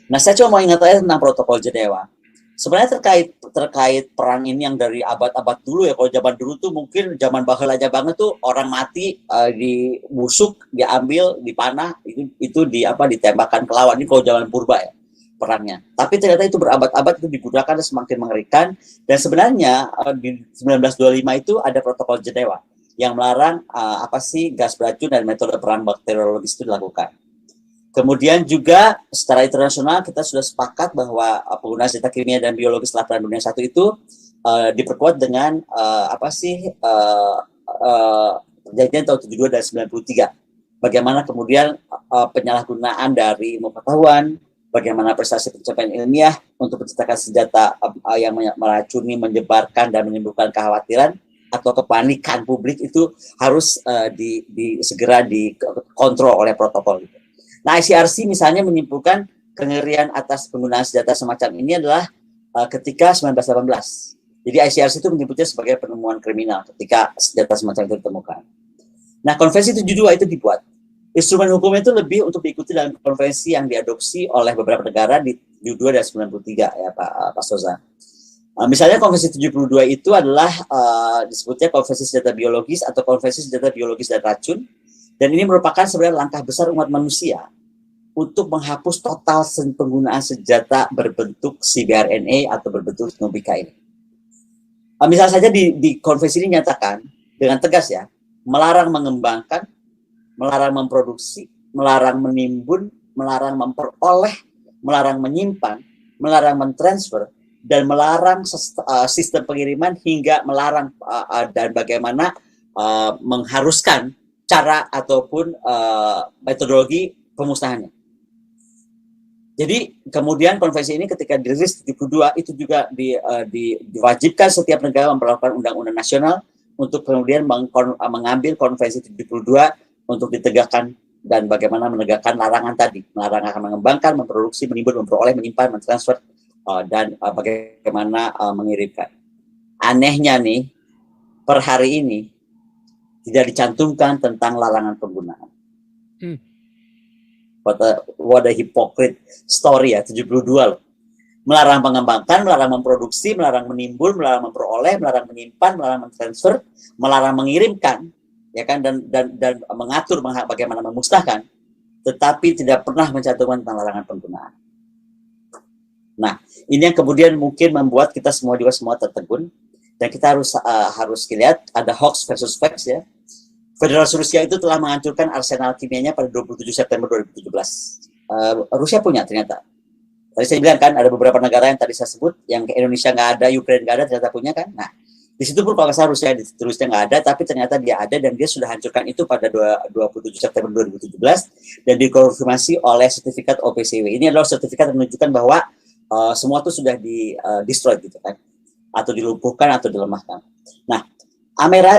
Nah, saya cuma mau ingat aja tentang protokol Jenewa. Sebenarnya terkait perang ini yang dari abad-abad dulu ya. Kalau zaman dulu tuh mungkin zaman baheula aja banget tuh orang mati dibusuk, diambil, dipanah, itu ditembakkan ke lawan. Ini kalau zaman purba ya perangnya. Tapi ternyata itu berabad-abad itu digunakan dan semakin mengerikan. Dan sebenarnya di 1925 itu ada protokol Jenewa yang melarang gas beracun dan metode perang bakteriologis itu dilakukan. Kemudian juga secara internasional kita sudah sepakat bahwa penggunaan senjata kimia dan biologi setelah Perang Dunia I itu diperkuat dengan perjanjian tahun 72 dan 93. Bagaimana kemudian penyalahgunaan dari ilmu pengetahuan, bagaimana prestasi pencapaian ilmiah untuk menciptakan senjata yang meracuni, menyebarkan dan menimbulkan kekhawatiran atau kepanikan publik itu harus segera dikontrol oleh protokol. Nah, ICRC misalnya menyimpulkan kengerian atas penggunaan senjata semacam ini adalah ketika 1918. Jadi ICRC itu menyebutnya sebagai penemuan kriminal ketika senjata semacam itu ditemukan. Nah, konvensi 72 itu dibuat. Instrumen hukumnya itu lebih untuk diikuti dalam konvensi yang diadopsi oleh beberapa negara di 72 dan 93 ya Pak Soza. Misalnya konvensi 72 itu adalah disebutnya konvensi senjata biologis atau konvensi senjata biologis dan racun. Dan ini merupakan sebenarnya langkah besar umat manusia untuk menghapus total penggunaan senjata berbentuk cBRNA atau berbentuk Nobika ini. Misal saja di konvensi ini nyatakan dengan tegas ya, melarang mengembangkan, melarang memproduksi, melarang menimbun, melarang memperoleh, melarang menyimpan, melarang mentransfer, dan melarang sistem pengiriman hingga melarang dan bagaimana mengharuskan cara ataupun metodologi pemusnahannya. Jadi kemudian konvensi ini ketika dirilis 72 itu juga diwajibkan setiap negara memperlakukan undang-undang nasional untuk kemudian mengambil konvensi 72 untuk ditegakkan dan bagaimana menegakkan larangan tadi, melarang akan mengembangkan, memproduksi, menimbun, memperoleh, menyimpan, mentransfer dan bagaimana mengirimkan. Anehnya nih per hari ini tidak dicantumkan tentang larangan penggunaan. What a hypocrite story ya, 72 loh. Melarang mengembangkan, melarang memproduksi, melarang menimbun, melarang memperoleh, melarang menyimpan, melarang mentransfer, melarang mengirimkan, ya kan, dan mengatur bagaimana memusnahkan, tetapi tidak pernah mencantumkan tentang larangan penggunaan. Nah, ini yang kemudian mungkin membuat kita semua tertegun. Dan kita harus lihat ada hoax versus facts ya. Federasi Rusia itu telah menghancurkan arsenal kimianya pada 27 September 2017. Rusia punya ternyata. Tadi saya bilang kan ada beberapa negara yang tadi saya sebut yang ke Indonesia nggak ada, Ukraina nggak ada, ternyata punya kan. Nah, di situ pun kalau nggak salah Rusia nggak ada, tapi ternyata dia ada dan dia sudah hancurkan itu pada 27 September 2017 dan dikonfirmasi oleh sertifikat OPCW. Ini adalah sertifikat yang menunjukkan bahwa semua itu sudah di-destroy gitu kan, atau dilumpuhkan atau dilemahkan. Nah,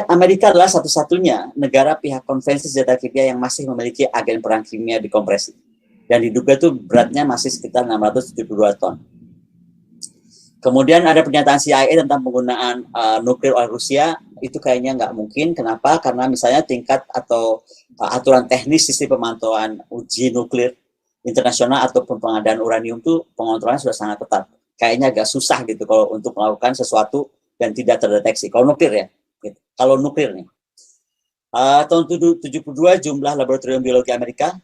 Amerika adalah satu-satunya negara pihak konvensi senjata kimia yang masih memiliki agen perang kimia dikompresi. Dan diduga tuh beratnya masih sekitar 672 ton. Kemudian ada pernyataan CIA tentang penggunaan nuklir oleh Rusia, itu kayaknya nggak mungkin. Kenapa? Karena misalnya tingkat atau aturan teknis sistem pemantauan uji nuklir internasional ataupun pengadaan uranium itu pengontrolannya sudah sangat ketat. Kayaknya agak susah gitu kalau untuk melakukan sesuatu yang tidak terdeteksi. Kalau nuklir ya, gitu. Kalau nuklir nih, tahun 72 jumlah laboratorium biologi Amerika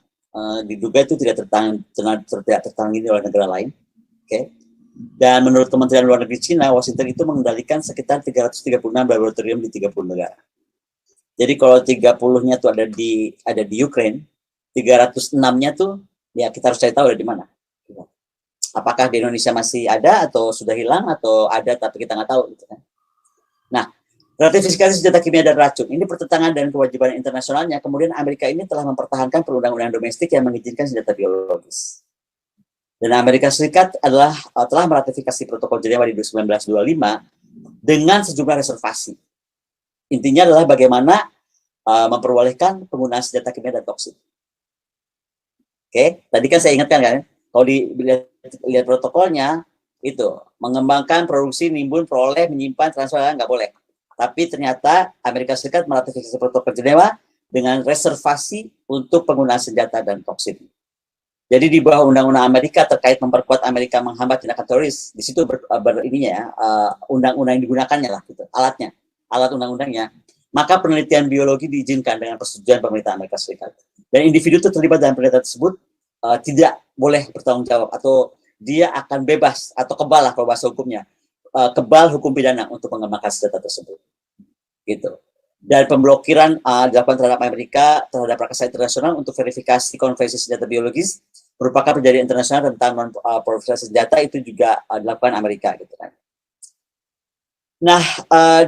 diduga itu tidak tertangani oleh negara lain. Okay. Dan menurut Kementerian Luar Negeri Cina, Washington itu mengendalikan sekitar 336 laboratorium di 30 negara. Jadi kalau 30-nya tuh ada di Ukraine, 306-nya tuh ya kita harus cari tahu ada di mana. Apakah di Indonesia masih ada atau sudah hilang atau ada tapi kita nggak tahu gitu kan. Nah, ratifikasi senjata kimia dan racun ini pertentangan dan kewajiban internasionalnya. Kemudian Amerika ini telah mempertahankan perundang-undangan domestik yang mengizinkan senjata biologis. Dan Amerika Serikat telah meratifikasi protokol Jenewa di 1925 dengan sejumlah reservasi. Intinya adalah bagaimana memperbolehkan penggunaan senjata kimia dan toksin. Oke, tadi kan saya ingatkan kan, kalau lihat protokolnya itu mengembangkan, produksi, nimbun, peroleh, menyimpan, transfer nggak boleh. Tapi ternyata Amerika Serikat meratifikasi protokol Jenewa dengan reservasi untuk penggunaan senjata dan toksin. Jadi di bawah undang-undang Amerika terkait memperkuat Amerika menghambat tindakan teroris, di situ undang-undang yang digunakannya lah, gitu, alat undang-undangnya. Maka penelitian biologi diizinkan dengan persetujuan pemerintah Amerika Serikat. Dan individu itu terlibat dalam penelitian tersebut tidak boleh bertanggung jawab, atau dia akan bebas atau kebal lah kalau bahasa hukumnya, kebal hukum pidana untuk mengembangkan senjata tersebut. Gitu. Dan pemblokiran dilakukan terhadap Amerika terhadap rakasa internasional untuk verifikasi konvensi senjata biologis merupakan perjanjian internasional tentang non-proliferasi senjata, itu juga dilakukan Amerika, gitu kan. Nah,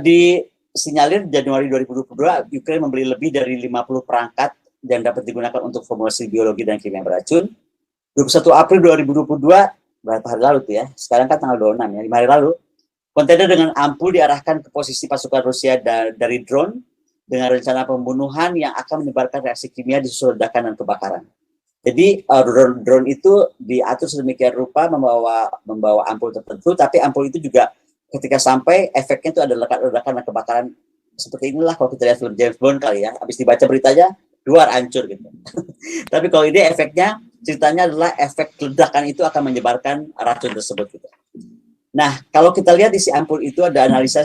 disinyalir Januari 2022 Ukraina membeli lebih dari 50 perangkat yang dapat digunakan untuk formulasi biologi dan kimia beracun. 21 April 2022, berapa hari lalu tuh ya, sekarang kan tanggal 26 ya, 5 hari lalu, kontainer dengan ampul diarahkan ke posisi pasukan Rusia dari drone dengan rencana pembunuhan yang akan menyebarkan reaksi kimia disusul ledakan dan kebakaran. Jadi drone itu diatur sedemikian rupa membawa ampul tertentu, tapi ampul itu juga ketika sampai efeknya itu ada ledakan dan kebakaran. Seperti inilah kalau kita lihat film James Bond kali ya, habis dibaca beritanya luar hancur gitu. Tapi kalau ini efeknya, ceritanya adalah efek ledakan itu akan menyebarkan racun tersebut gitu. Nah, kalau kita lihat isi ampul itu ada analisa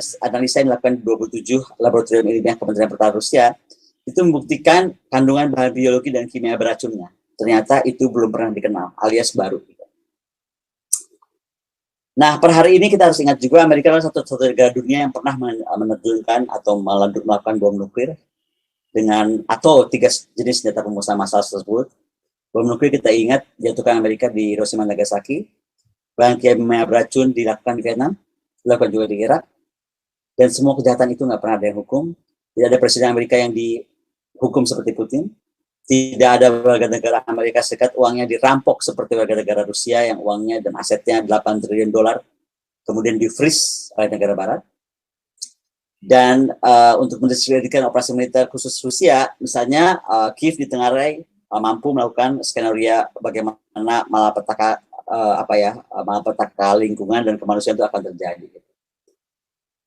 yang dilakukan di 27 laboratorium ilmiah Kementerian Pertahanan Rusia, itu membuktikan kandungan bahan biologi dan kimia beracunnya. Ternyata itu belum pernah dikenal, alias baru. Nah, per hari ini kita harus ingat juga Amerika adalah satu-satunya negara dunia yang pernah menerjunkan atau melakukan bom nuklir atau 3 jenis senjata pemusnah massal tersebut. Bom nuklir kita ingat dijatuhkan Amerika di Hiroshima dan Nagasaki. Bahan kimia beracun dilakukan di Vietnam, dilakukan juga di Irak. Dan semua kejahatan itu nggak pernah ada yang hukum. Tidak ada presiden Amerika yang dihukum seperti Putin. Tidak ada warga negara Amerika Serikat uangnya dirampok seperti warga negara Rusia yang uangnya dan asetnya 8 triliun dolar kemudian di-freeze oleh negara barat. Dan untuk mendiskreditkan operasi militer khusus Rusia, misalnya Kiev ditengarai mampu melakukan skenario bagaimana malapetaka lingkungan dan kemanusiaan itu akan terjadi.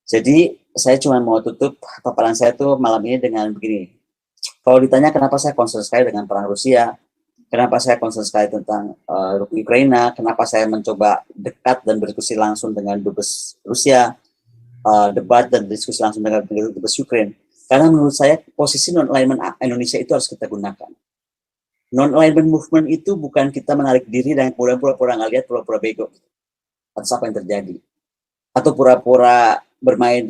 Jadi saya cuma mau tutup paparan saya tuh malam ini dengan begini. Kalau ditanya kenapa saya concern sekali dengan perang Rusia, kenapa saya concern sekali tentang Ukraina, kenapa saya mencoba dekat dan berdiskusi langsung dengan dubes Rusia, debat dan diskusi langsung dengan dubes Ukraina, karena menurut saya posisi non-alignment Indonesia itu harus kita gunakan. Non-alignment movement itu bukan kita menarik diri dan kemudian pura-pura nggak lihat, pura-pura bego atas apa yang terjadi, atau pura-pura bermain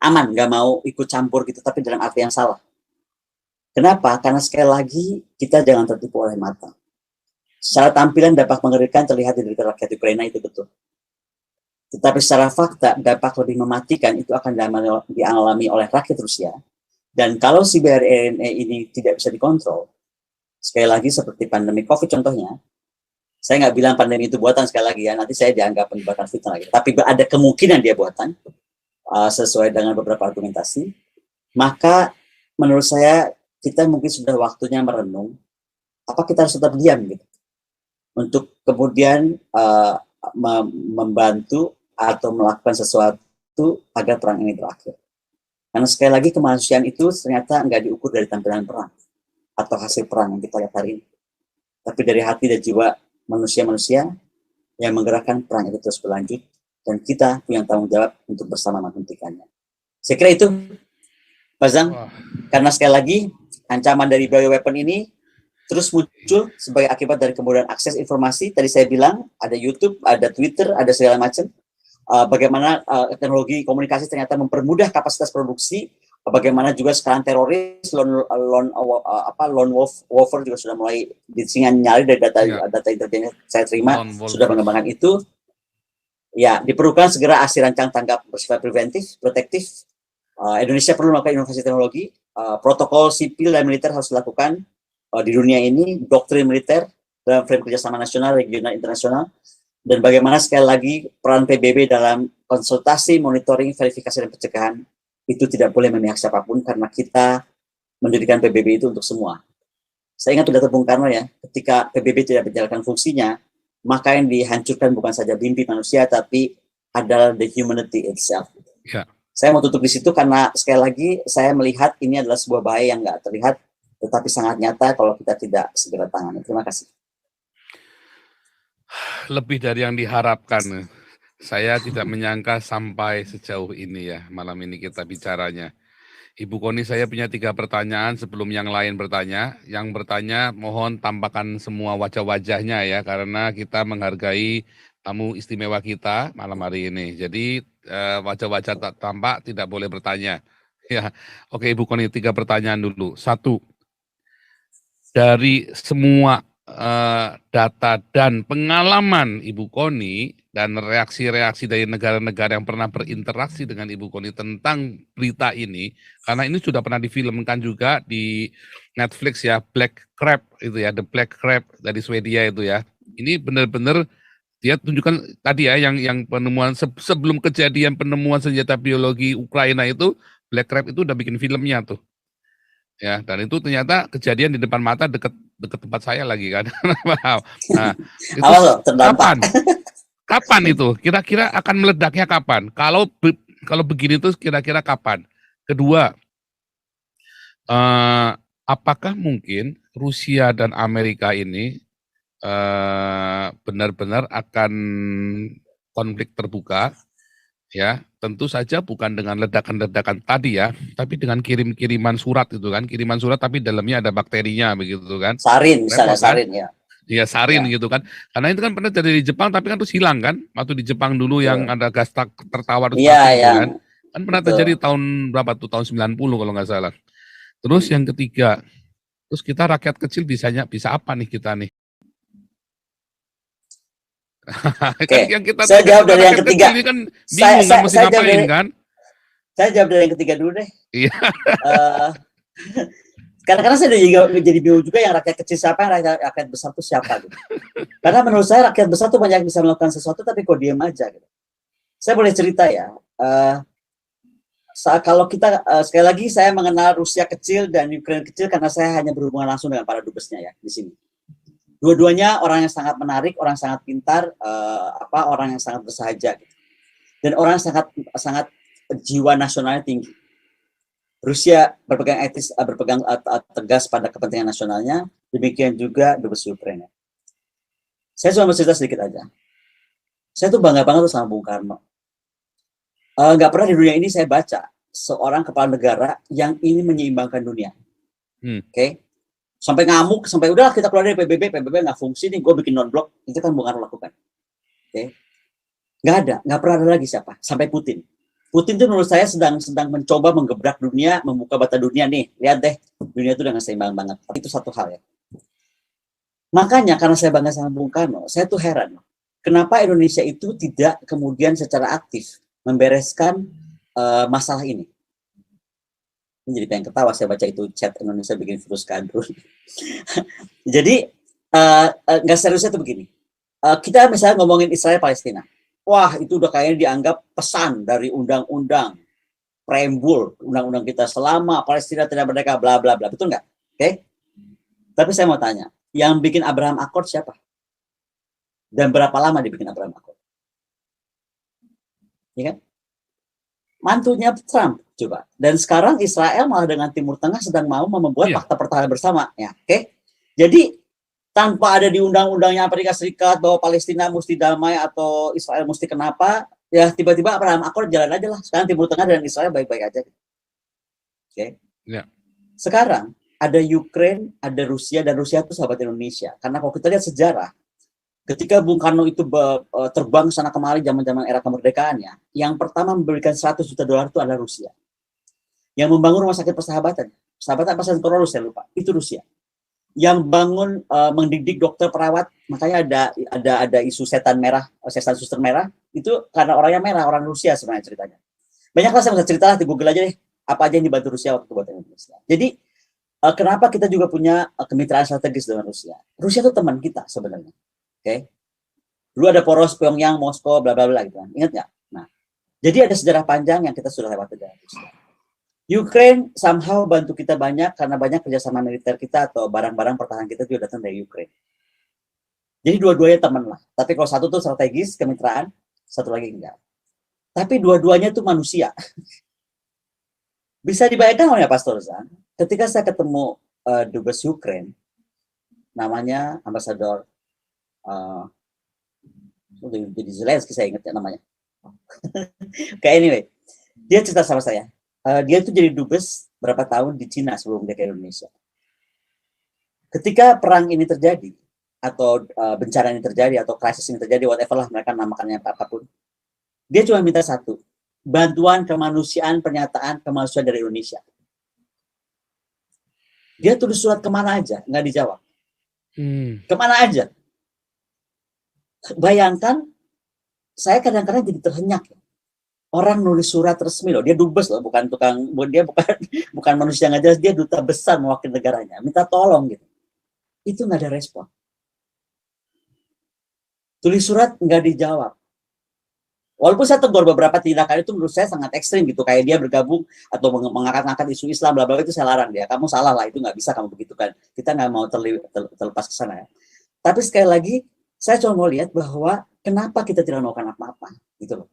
aman, nggak mau ikut campur gitu, tapi dalam arti yang salah. Kenapa? Karena sekali lagi kita jangan tertipu oleh mata. Secara tampilan dampak mengerikan terlihat di rakyat Ukraina, itu betul. Tetapi secara fakta dampak lebih mematikan itu akan dialami oleh rakyat Rusia. Dan kalau si BRNE ini tidak bisa dikontrol, sekali lagi seperti pandemi COVID contohnya, saya nggak bilang pandemi itu buatan sekali lagi ya, nanti saya dianggap penyebaran fitnah lagi. Tapi ada kemungkinan dia buatan, sesuai dengan beberapa argumentasi, maka menurut saya kita mungkin sudah waktunya merenung, apa kita harus tetap diam gitu, untuk kemudian membantu atau melakukan sesuatu agar perang ini berakhir. Karena sekali lagi kemanusiaan itu ternyata nggak diukur dari tampilan perang atau hasil perang yang kita lihat hari ini, tapi dari hati dan jiwa manusia-manusia yang menggerakkan perang itu terus berlanjut, dan kita punya tanggung jawab untuk bersama menghentikannya. Saya kira itu, Pak Zhang, karena sekali lagi ancaman dari bioweapon ini terus muncul sebagai akibat dari kemudahan akses informasi. Tadi saya bilang ada YouTube, ada Twitter, ada segala macam. Bagaimana teknologi komunikasi ternyata mempermudah kapasitas produksi. Bagaimana juga sekarang teroris, lone wolf warfare juga sudah mulai disinyalir dari data intelijen saya terima, sudah mengembangkan itu. Ya, diperlukan segera aksi rancang tanggap bersifat preventif, protektif. Indonesia perlu melakukan inovasi teknologi. Protokol sipil dan militer harus dilakukan di dunia ini, doktrin militer dalam frame kerjasama nasional, regional, internasional. Dan bagaimana sekali lagi peran PBB dalam konsultasi, monitoring, verifikasi, dan pencegahan itu tidak boleh memihak siapapun karena kita mendirikan PBB itu untuk semua. Saya ingat pidato Bung Karno ya, ketika PBB tidak menjalankan fungsinya, maka yang dihancurkan bukan saja mimpi manusia, tapi adalah the humanity itself. Ya. Saya mau tutup di situ karena sekali lagi saya melihat ini adalah sebuah bahaya yang nggak terlihat, tetapi sangat nyata kalau kita tidak segera tangani. Terima kasih. Lebih dari yang diharapkan. Saya tidak menyangka sampai sejauh ini ya, malam ini kita bicaranya. Ibu Koni, saya punya 3 pertanyaan sebelum yang lain bertanya. Yang bertanya mohon tampakkan semua wajah-wajahnya ya, karena kita menghargai tamu istimewa kita malam hari ini. Jadi wajah-wajah tak tampak tidak boleh bertanya. Ya, oke Ibu Koni, 3 pertanyaan dulu. 1, dari semua data dan pengalaman Ibu Koni dan reaksi-reaksi dari negara-negara yang pernah berinteraksi dengan Ibu Koni tentang berita ini, karena ini sudah pernah difilmkan juga di Netflix ya, Black Crab itu ya, The Black Crab dari Swedia itu ya. Ini benar-benar dia tunjukkan tadi ya, yang penemuan sebelum kejadian penemuan senjata biologi Ukraina itu, Black Crab itu udah bikin filmnya tuh. Ya, dan itu ternyata kejadian di depan mata dekat tempat saya lagi kan. Nah, itu kapan? Kapan itu? Kira-kira akan meledaknya kapan? Kalau begini tuh kira-kira kapan? Kedua, apakah mungkin Rusia dan Amerika ini benar-benar akan konflik terbuka? Ya, tentu saja bukan dengan ledakan-ledakan tadi ya, tapi dengan kirim-kiriman surat itu kan, kiriman surat tapi dalamnya ada bakterinya begitu kan. Sarin, misalnya sarin ya. Iya, sarin gitu kan. Karena itu kan pernah terjadi di Jepang tapi kan terus hilang kan. Waktu di Jepang dulu yang ada gas tertawar itu kan. Kan pernah terjadi tahun berapa tuh, tahun 90 kalau nggak salah. Terus yang ketiga, terus kita rakyat kecil bisa apa nih kita nih? Oke, yang kita saya jawab dari yang ketiga. Ini kan bingung kan mesti ngapain kan? Saya jawab dari yang ketiga dulu deh. Iya. Karena saya jadi bingung juga yang rakyat kecil siapa, yang rakyat besar itu siapa gitu. Karena menurut saya rakyat besar tuh banyak bisa melakukan sesuatu tapi kok diam aja gitu. Saya boleh cerita ya. Kalau kita sekali lagi saya mengenal Rusia kecil dan Ukraina kecil karena saya hanya berhubungan langsung dengan para dubesnya ya di sini. Dua-duanya orang yang sangat menarik, orang yang sangat pintar, orang yang sangat bersahaja, gitu. Dan orang yang sangat jiwa nasionalnya tinggi. Rusia berpegang tegas pada kepentingan nasionalnya, demikian juga dubes Ukraina. Saya cuma mau cerita sedikit aja. Saya tuh bangga banget tuh sama Bung Karno. Nggak pernah di dunia ini saya baca seorang kepala negara yang ingin menyeimbangkan dunia. Oke? Sampai ngamuk, sampai udah kita keluar dari PBB nggak fungsi nih, gue bikin non-blok, itu kan Bung Karno lakukan. Oke? Nggak pernah ada lagi siapa, sampai Putin. Putin itu menurut saya sedang mencoba menggebrak dunia, membuka bata dunia nih, lihat deh, dunia itu udah nggak seimbang banget. Itu satu hal ya. Makanya karena saya bangga sama Bung Karno, saya tuh heran, kenapa Indonesia itu tidak kemudian secara aktif membereskan masalah ini. Jadi pengen ketawa saya baca itu chat Indonesia bikin virus kadrun. Jadi nggak seriusnya tuh begini. Kita misalnya ngomongin Israel Palestina. Wah itu udah kayaknya dianggap pesan dari undang-undang preambul undang-undang kita selama Palestina tidak merdeka bla bla bla, betul nggak? Oke? Tapi saya mau tanya, yang bikin Abraham Accord siapa? Dan berapa lama dibikin Abraham Accord? Ya kan? Mantunya Trump coba. Dan sekarang Israel malah dengan Timur Tengah sedang mau membuat fakta pertahanan bersama, ya. Oke? Jadi tanpa ada di undang-undangnya Amerika Serikat bahwa Palestina mesti damai atau Israel mesti kenapa, ya tiba-tiba Abraham Accord jalan aja lah. Sekarang Timur Tengah dan Israel baik-baik aja. Oke? Ya. Sekarang ada Ukraina, ada Rusia, dan Rusia itu sahabat Indonesia. Karena kalau kita lihat sejarah, ketika Bung Karno itu terbang sana kemari zaman-zaman era kemerdekaannya, yang pertama memberikan $100 juta itu adalah Rusia. Yang membangun rumah sakit persahabatan apa saya lupa, itu Rusia. Yang bangun mendidik dokter perawat, makanya ada isu setan suster merah, itu karena orangnya merah, orang Rusia sebenarnya ceritanya. Banyaklah saya bisa cerita lah, di Google aja deh, apa aja yang dibantu Rusia waktu buat Indonesia. Jadi kenapa kita juga punya kemitraan strategis dengan Rusia? Rusia itu teman kita sebenarnya. Oke, dulu ada poros Pyongyang, Moskow, bla bla bla gitu kan. Ingat nggak? Nah, jadi ada sejarah panjang yang kita sudah lewati dengan Rusia. Ukraine somehow bantu kita banyak karena banyak kerjasama militer kita atau barang-barang pertahanan kita juga datang dari Ukraine. Jadi dua-duanya teman lah. Tapi kalau satu tuh strategis, kemitraan, satu lagi enggak. Tapi dua-duanya tuh manusia. Bisa dibayangkan oleh Pastor Zhang, ketika saya ketemu dubes Ukraine, namanya Ambasador jadi Zelensky, saya ingat ya namanya. Kayak anyway, dia cerita sama saya. Dia tuh jadi dubes berapa tahun di Cina sebelum dia ke Indonesia. Ketika perang ini terjadi, atau bencana ini terjadi, atau krisis ini terjadi, whatever lah mereka namakannya apapun, dia cuma minta satu, bantuan kemanusiaan, pernyataan kemanusiaan dari Indonesia. Dia tulis surat kemana aja, nggak dijawab. Kemana aja. Bayangkan, saya kadang-kadang jadi terhenyak. Orang nulis surat resmi loh, dia dubes loh, bukan tukang, dia bukan manusia nggak jelas, dia duta besar mewakili negaranya, minta tolong gitu. Itu nggak ada respon. Tulis surat nggak dijawab. Walaupun saya tegur beberapa tindakan itu menurut saya sangat ekstrim gitu, kayak dia bergabung atau mengangkat-angkat isu Islam, bla bla, itu saya larang dia. Kamu salah lah, itu nggak bisa kamu begitu kan. Kita nggak mau terlepas ke sana ya. Tapi sekali lagi, saya cuma mau lihat bahwa kenapa kita tidak melakukan apa-apa gitu loh.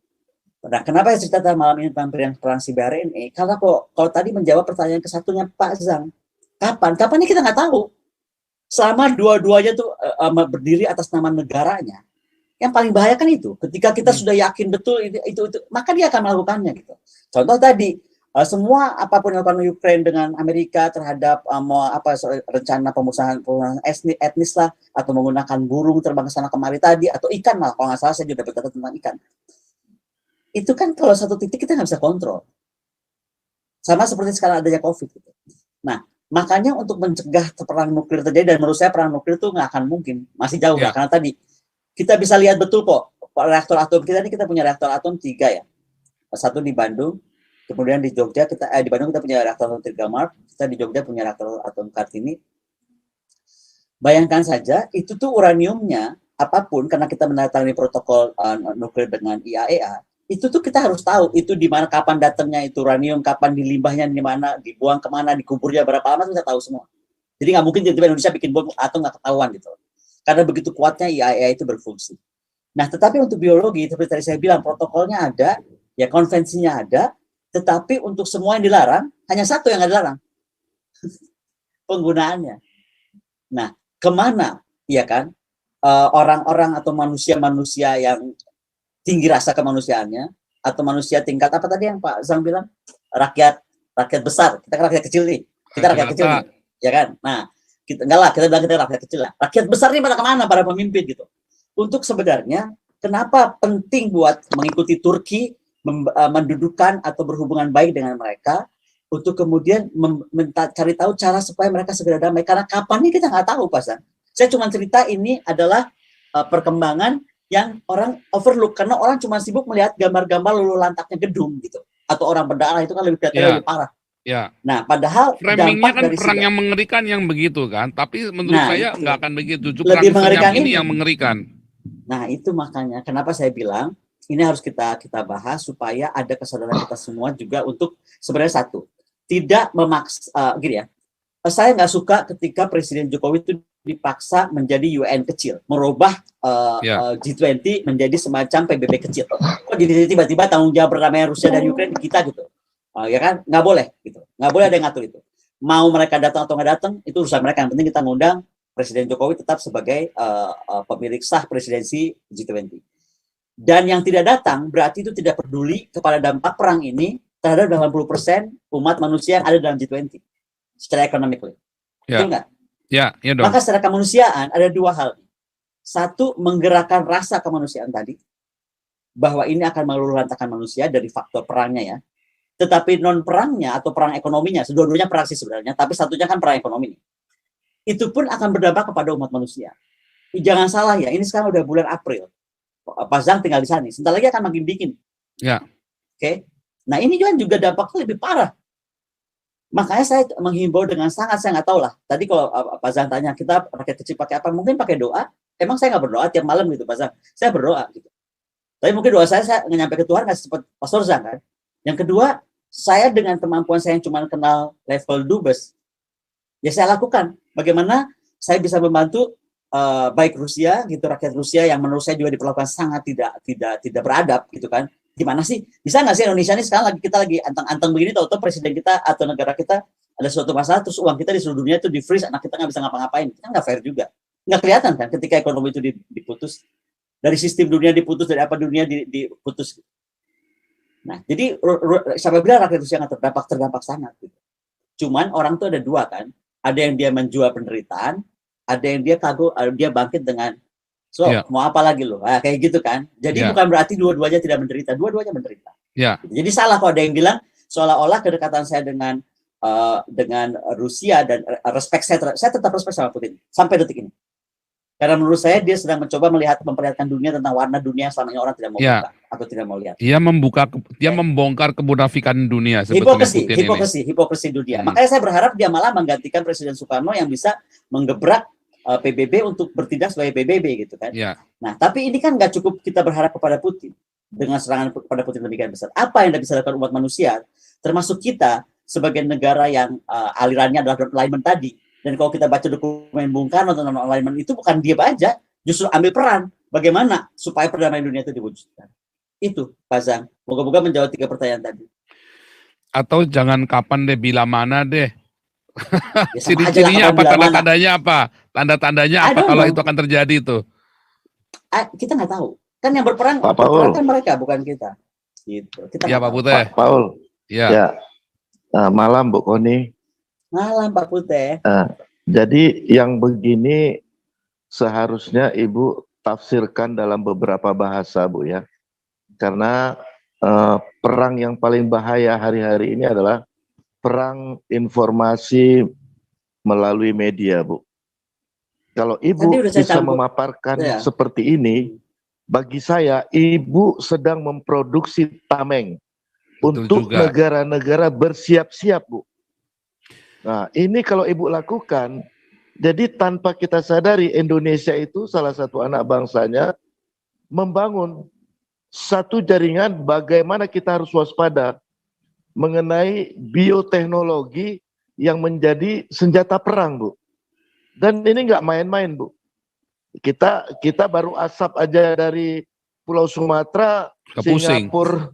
Nah, kenapa saya cerita malam ini tentang perang siber ini? Karena kalau tadi menjawab pertanyaan kesatunya Pak Zhang, kapan kita nggak tahu. Selama dua-duanya tuh berdiri atas nama negaranya. Yang paling bahaya kan itu, ketika kita sudah yakin betul itu, maka dia akan melakukannya gitu. Contoh tadi, semua apapun yang dilakukan Ukraine dengan Amerika terhadap rencana pemusnahan etnis lah, atau menggunakan burung terbang ke sana kemari tadi, atau ikan lah, kalau nggak salah saya juga dapat data tentang ikan. Itu kan kalau satu titik kita nggak bisa kontrol. Sama seperti sekarang adanya COVID gitu. Nah, makanya untuk mencegah perang nuklir terjadi, dan menurut saya perang nuklir itu nggak akan mungkin, masih jauh lah, karena tadi kita bisa lihat betul kok, reaktor atom kita ini, kita punya reaktor atom 3 ya. Satu di Bandung, kemudian di Jogja, di Bandung kita punya reaktor atom 3 Mark, kita di Jogja punya reaktor atom Kartini. Bayangkan saja, itu tuh uraniumnya, apapun, karena kita menandatangani protokol nuklir dengan IAEA, itu tuh kita harus tahu, itu di mana, kapan datangnya itu uranium, kapan dilimbahnya di mana, dibuang kemana, dikuburnya berapa lama, kita tahu semua. Jadi nggak mungkin tiba-tiba Indonesia bikin bom atau nggak ketahuan gitu. Karena begitu kuatnya IAEA itu berfungsi. Nah, tetapi untuk biologi, seperti tadi saya bilang, protokolnya ada, ya konvensinya ada, tetapi untuk semua yang dilarang, hanya satu yang nggak dilarang. Penggunaannya. Nah, kemana, ya kan, orang-orang atau manusia-manusia yang tinggi rasa kemanusiaannya, atau manusia tingkat, apa tadi yang Pak Zhang bilang? Rakyat besar, kita kan rakyat kecil nih. Kita rakyat kecil nih, ya kan? Nah, kita bilang kita rakyat kecil lah. Rakyat besar ini pada kemana, para pemimpin gitu. Untuk sebenarnya kenapa penting buat mengikuti Turki, mendudukan atau berhubungan baik dengan mereka, untuk kemudian cari tahu cara supaya mereka segera damai. Karena kapannya kita nggak tahu, Pak Zhang. Saya cuma cerita ini adalah perkembangan yang orang overlook, karena orang cuma sibuk melihat gambar-gambar lulu lantaknya gedung gitu, atau orang berdarah, itu kan lebih lebih parah. Ya. Nah, padahal framingnya kan perang yang mengerikan yang begitu kan, tapi menurut saya nggak akan begitu. Lebih mengerikan ini yang mengerikan. Nah, itu makanya kenapa saya bilang ini harus kita bahas supaya ada kesadaran kita semua juga untuk sebenarnya satu, tidak memaksa gini ya. Saya nggak suka ketika Presiden Jokowi itu dipaksa menjadi UN kecil, merubah G20 menjadi semacam PBB kecil. Kok jadi tiba-tiba tanggung jawab perdamaian Rusia dan Ukraina di kita gitu. Ya kan, nggak boleh gitu, nggak boleh ada yang ngatur itu. Mau mereka datang atau nggak datang itu urusan mereka, yang penting kita ngundang Presiden Jokowi tetap sebagai pemilik sah presidensi G20. Dan yang tidak datang berarti itu tidak peduli kepada dampak perang ini terhadap 80% umat manusia yang ada dalam G20 secara ekonomi. Betul nggak? Ya dong. Maka secara kemanusiaan ada dua hal. Satu, menggerakkan rasa kemanusiaan tadi, bahwa ini akan meluluhlantakkan manusia dari faktor perangnya ya. Tetapi non perangnya atau perang ekonominya, kedua-duanya perang sih sebenarnya, tapi satunya kan perang ekonomi. Itu pun akan berdampak kepada umat manusia. Jangan salah ya, ini sekarang udah bulan April. Pak Zhang tinggal di sana, sebentar lagi akan makin dingin. Ya. Oke. Nah, ini juga dampaknya lebih parah. Makanya saya menghimbau dengan sangat, saya nggak tahu lah. Tadi kalau Pak Zhang tanya, kita rakyat kecil pakai apa? Mungkin pakai doa. Emang saya nggak berdoa tiap malam gitu, Pak Zhang. Saya berdoa gitu. Tapi mungkin doa saya nggak nyampe ke Tuhan nggak seperti Pastor Zhang kan. Yang kedua, saya dengan kemampuan saya yang cuma kenal level dubes, ya saya lakukan. Bagaimana saya bisa membantu baik Rusia gitu, rakyat Rusia yang menurut saya juga diperlakukan sangat tidak beradab gitu kan. Gimana sih? Bisa nggak sih Indonesia ini sekarang kita lagi anteng-anteng begini, tahu-tahu presiden kita atau negara kita ada suatu masalah, terus uang kita di seluruh dunia itu di-freeze, anak kita nggak bisa ngapa-ngapain. Kan nggak fair juga. Nggak kelihatan kan ketika ekonomi itu diputus, dari sistem dunia diputus, dari apa dunia diputus. Nah, jadi siapa bilang rakyat Rusia nggak terdampak sangat. Gitu. Cuman orang tuh ada dua kan, ada yang dia menjual penderitaan, ada yang dia dia bangkit dengan mau apa lagi loh, kayak gitu kan. Jadi bukan berarti dua-duanya tidak menderita, dua-duanya menderita. Jadi salah kalau ada yang bilang seolah-olah kedekatan saya dengan Rusia dan respect saya tetap respect sama Putin sampai detik ini. Karena menurut saya dia sedang mencoba memperlihatkan dunia tentang warna dunia yang selama ini orang tidak mau buka atau tidak mau lihat. Dia membongkar kemunafikan dunia sebetulnya. Hipokrasi dunia. Makanya saya berharap dia malah menggantikan Presiden Soekarno yang bisa menggebrak PBB untuk bertindak sebagai PBB gitu kan. Nah, tapi ini kan nggak cukup kita berharap kepada Putin dengan serangan kepada Putin demikian besar. Apa yang bisa dilakukan umat manusia, termasuk kita sebagai negara yang alirannya adalah non-alignment tadi. Dan kalau kita baca dokumen Bung Karno tentang non-alignment itu bukan dia aja, justru ambil peran bagaimana supaya perdamaian dunia itu diwujudkan. Itu, Pak Zang. Moga-moga menjawab 3 pertanyaan tadi. Atau jangan kapan deh, bila mana deh. Ya, ciri-cirinya apa, tanda-tandanya apa? Tanda-tandanya apa kalau itu akan terjadi itu? Kita nggak tahu. Kan yang berperang kan mereka, bukan kita. Gitu. Iya, Pak Putih. Pak Paul. Ya. Malam, Bu Koni. Malam, Pak Putih. Jadi yang begini seharusnya Ibu tafsirkan dalam beberapa bahasa, Bu ya. Karena perang yang paling bahaya hari-hari ini adalah perang informasi melalui media, Bu. Kalau Ibu bisa memaparkan seperti ini, bagi saya Ibu sedang memproduksi tameng untuk negara-negara bersiap-siap, Bu. Nah, ini kalau Ibu lakukan, jadi tanpa kita sadari Indonesia itu salah satu anak bangsanya membangun satu jaringan bagaimana kita harus waspada mengenai bioteknologi yang menjadi senjata perang, Bu. Dan ini nggak main-main, Bu. Kita baru asap aja dari Pulau Sumatera, Singapura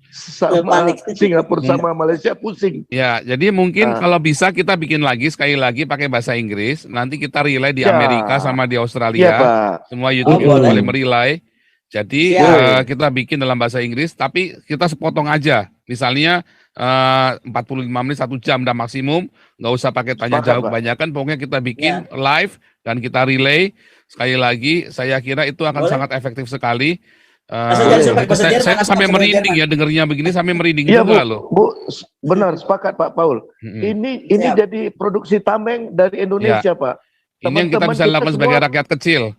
sama Malaysia pusing. Ya, jadi mungkin kalau bisa kita bikin sekali lagi pakai bahasa Inggris. Nanti kita relay di Amerika sama di Australia. Semua YouTube boleh merelay. Jadi kita bikin dalam bahasa Inggris, tapi kita sepotong aja. Misalnya 45 menit, 1 jam dan maksimum, nggak usah pakai tanya jawab kebanyakan. Pokoknya kita bikin live dan kita relay. Sekali lagi, saya kira itu akan sangat efektif sekali. Saya sampai merinding ya dengernya begini, sampai merinding juga loh. Bu, benar, sepakat Pak Paul. Ini jadi produksi tameng dari Indonesia, Pak. Ini yang kita bisa lakukan sebagai rakyat kecil.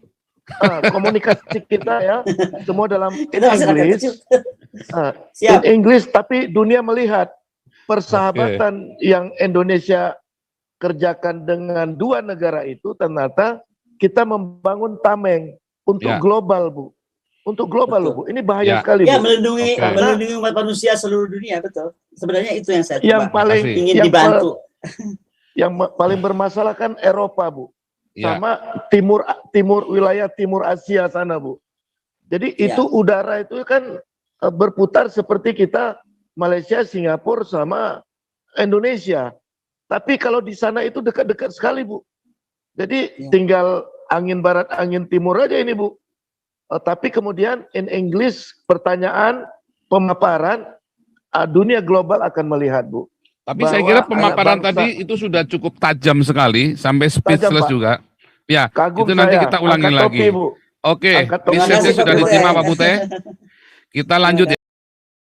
Komunikasi kita ya, semua dalam Inggris. Inggris, tapi dunia melihat persahabatan yang Indonesia kerjakan dengan 2 negara itu, ternyata kita membangun tameng untuk global, Bu. Untuk global, Bu. Ini bahaya sekali, Bu. Ya, melindungi umat manusia seluruh dunia, betul. Sebenarnya itu yang saya ingin dibantu. Yang paling bermasalah kan Eropa, Bu. Sama wilayah timur Asia sana, Bu. Jadi itu udara itu kan berputar seperti kita Malaysia, Singapura sama Indonesia. Tapi kalau di sana itu dekat-dekat sekali, Bu. Jadi tinggal angin barat, angin timur aja ini, Bu. Tapi kemudian in English pertanyaan, pemaparan, dunia global akan melihat, Bu. Tapi saya kira pemaparan tadi itu sudah cukup tajam sekali, sampai speechless juga. Ya, itu nanti kita ulangin lagi. Oke, risetnya sudah diterima Pak Putih. Kita lanjut ya.